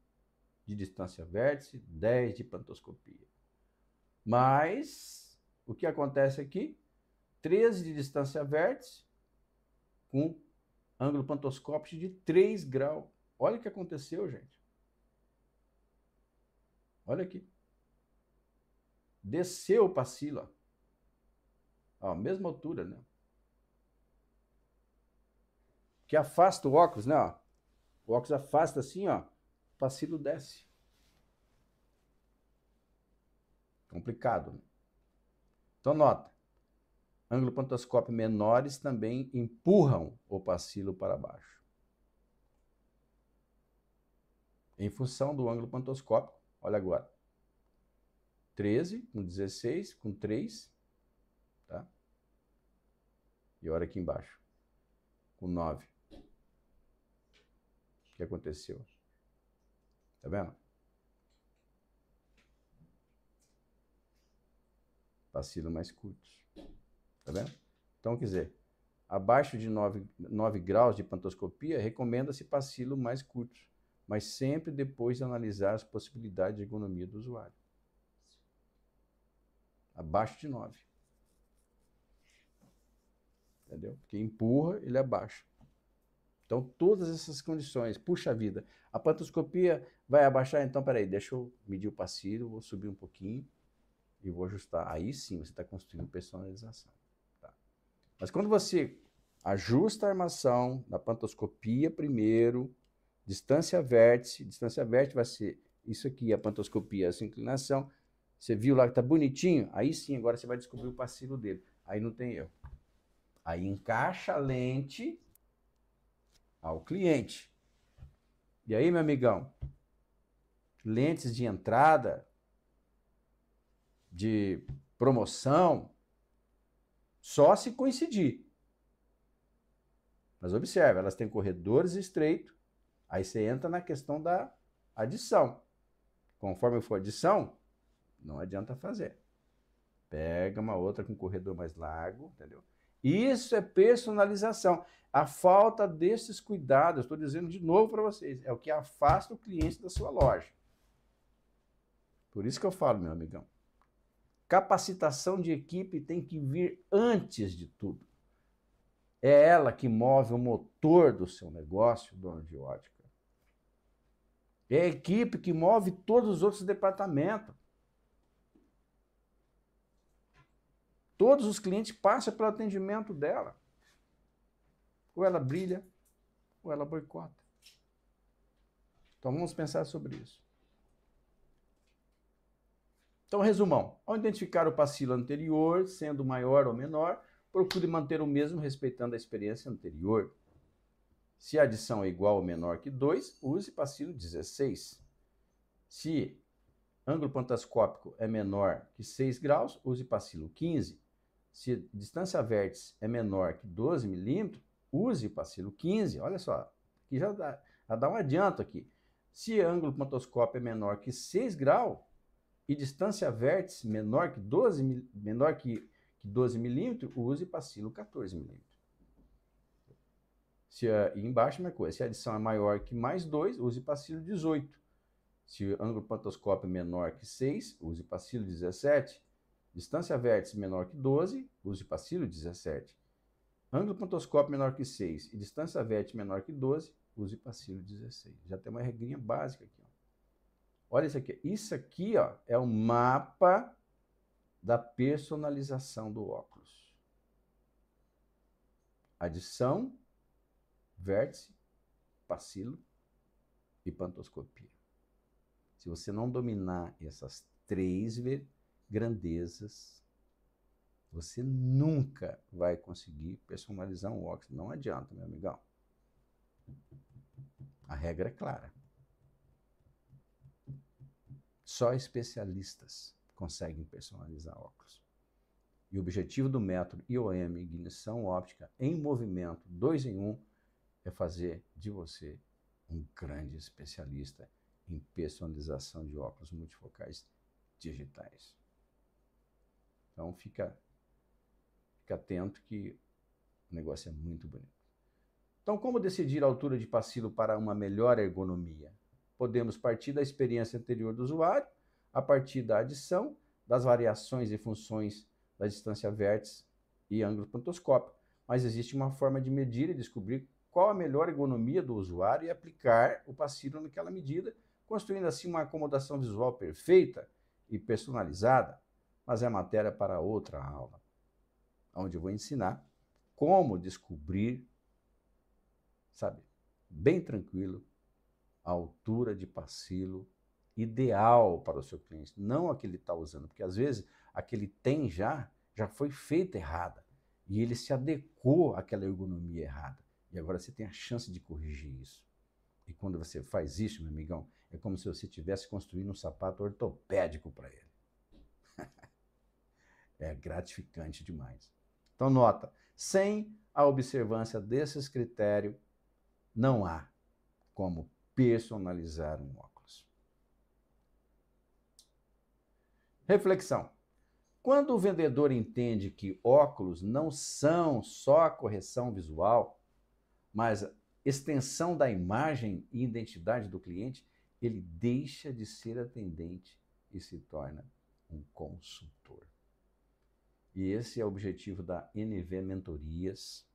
de distância vértice, 10 de pantoscopia. Mas o que acontece aqui? 13 de distância vértice com ângulo pantoscópico de 3 graus. Olha o que aconteceu, gente. Olha aqui. Desceu o pacilo, ó. Mesma altura, né? Que afasta o óculos, né? Ó. O óculos afasta assim, ó. O pacilo desce. Complicado, né? Então, nota. Ângulo pantoscópio menores também empurram o pacilo para baixo. Em função do ângulo pantoscópico, olha agora. 13 com 16 com 3, tá? E olha aqui embaixo. Com 9. O que aconteceu? Tá vendo? Pacilo mais curtos. Tá vendo? Então, quer dizer, abaixo de 9 graus de pantoscopia, recomenda-se pacilo mais curtos, mas sempre depois de analisar as possibilidades de ergonomia do usuário. Abaixo de 9. Entendeu? Porque empurra, ele abaixa. Então, todas essas condições, puxa vida, a pantoscopia vai abaixar, então, peraí, deixa eu medir o pacilo, vou subir um pouquinho e vou ajustar. Aí sim, você está construindo personalização. Tá? Mas quando você ajusta a armação da pantoscopia primeiro, distância vértice vai ser isso aqui, a pantoscopia, essa inclinação, você viu lá que está bonitinho, aí sim, agora você vai descobrir o pacilo dele. Aí não tem erro. Aí encaixa a lente ao cliente. E aí, meu amigão, lentes de entrada, de promoção, só se coincidir. Mas observe, elas têm corredores estreitos, aí você entra na questão da adição. Conforme for adição, não adianta fazer. Pega uma outra com corredor mais largo, entendeu? Isso é personalização. A falta desses cuidados, estou dizendo de novo para vocês, é o que afasta o cliente da sua loja. Por isso que eu falo, meu amigão, capacitação de equipe tem que vir antes de tudo. É ela que move o motor do seu negócio, dono de ótica. É a equipe que move todos os outros departamentos. Todos os clientes passam pelo atendimento dela. Ou ela brilha, ou ela boicota. Então vamos pensar sobre isso. Então, resumão. Ao identificar o pacilo anterior, sendo maior ou menor, procure manter o mesmo respeitando a experiência anterior. Se a adição é igual ou menor que 2, use pacilo 16. Se ângulo pantoscópico é menor que 6 graus, use pacilo 15. Se a distância vértice é menor que 12 milímetros, use pacilo 15. Olha só, aqui já dá um adianto aqui. Se ângulo pantoscópio é menor que 6 graus e distância vértice menor que 12 milímetros, use pacilo 14 milímetros. E embaixo, uma coisa, se a adição é maior que mais 2, use pacilo 18. Se o ângulo pantoscópio é menor que 6, use pacilo 17. Distância vértice menor que 12, use pacilo 17. Ângulo pantoscópio menor que 6 e distância vértice menor que 12, use pacilo 16. Já tem uma regrinha básica aqui. Ó. Olha isso aqui. Isso aqui, ó, é o mapa da personalização do óculos. Adição, vértice, pacilo e pantoscopia. Se você não dominar essas três grandezas, você nunca vai conseguir personalizar um óculos. Não adianta, meu amigão. A regra é clara. Só especialistas conseguem personalizar óculos. E o objetivo do método IOM, Ignição Óptica em Movimento 2 em 1, é fazer de você um grande especialista em personalização de óculos multifocais digitais. Então fica atento que o negócio é muito bonito. Então, como decidir a altura de pacilo para uma melhor ergonomia? Podemos partir da experiência anterior do usuário, a partir da adição das variações e funções da distância vértice e ângulo pantoscópio. Mas existe uma forma de medir e descobrir qual a melhor ergonomia do usuário e aplicar o pacilo naquela medida, construindo assim uma acomodação visual perfeita e personalizada. Mas é matéria para outra aula, onde eu vou ensinar como descobrir, sabe, bem tranquilo, a altura de pacilo ideal para o seu cliente, não a que ele está usando, porque às vezes a que ele tem já foi feita errada e ele se adequou àquela ergonomia errada. E agora você tem a chance de corrigir isso. E quando você faz isso, meu amigão, é como se você estivesse construindo um sapato ortopédico para ele. É gratificante demais. Então nota, sem a observância desses critérios, não há como personalizar um óculos. Reflexão. Quando o vendedor entende que óculos não são só correção visual, mas extensão da imagem e identidade do cliente, ele deixa de ser atendente e se torna um consultor. E esse é o objetivo da NV Mentorias,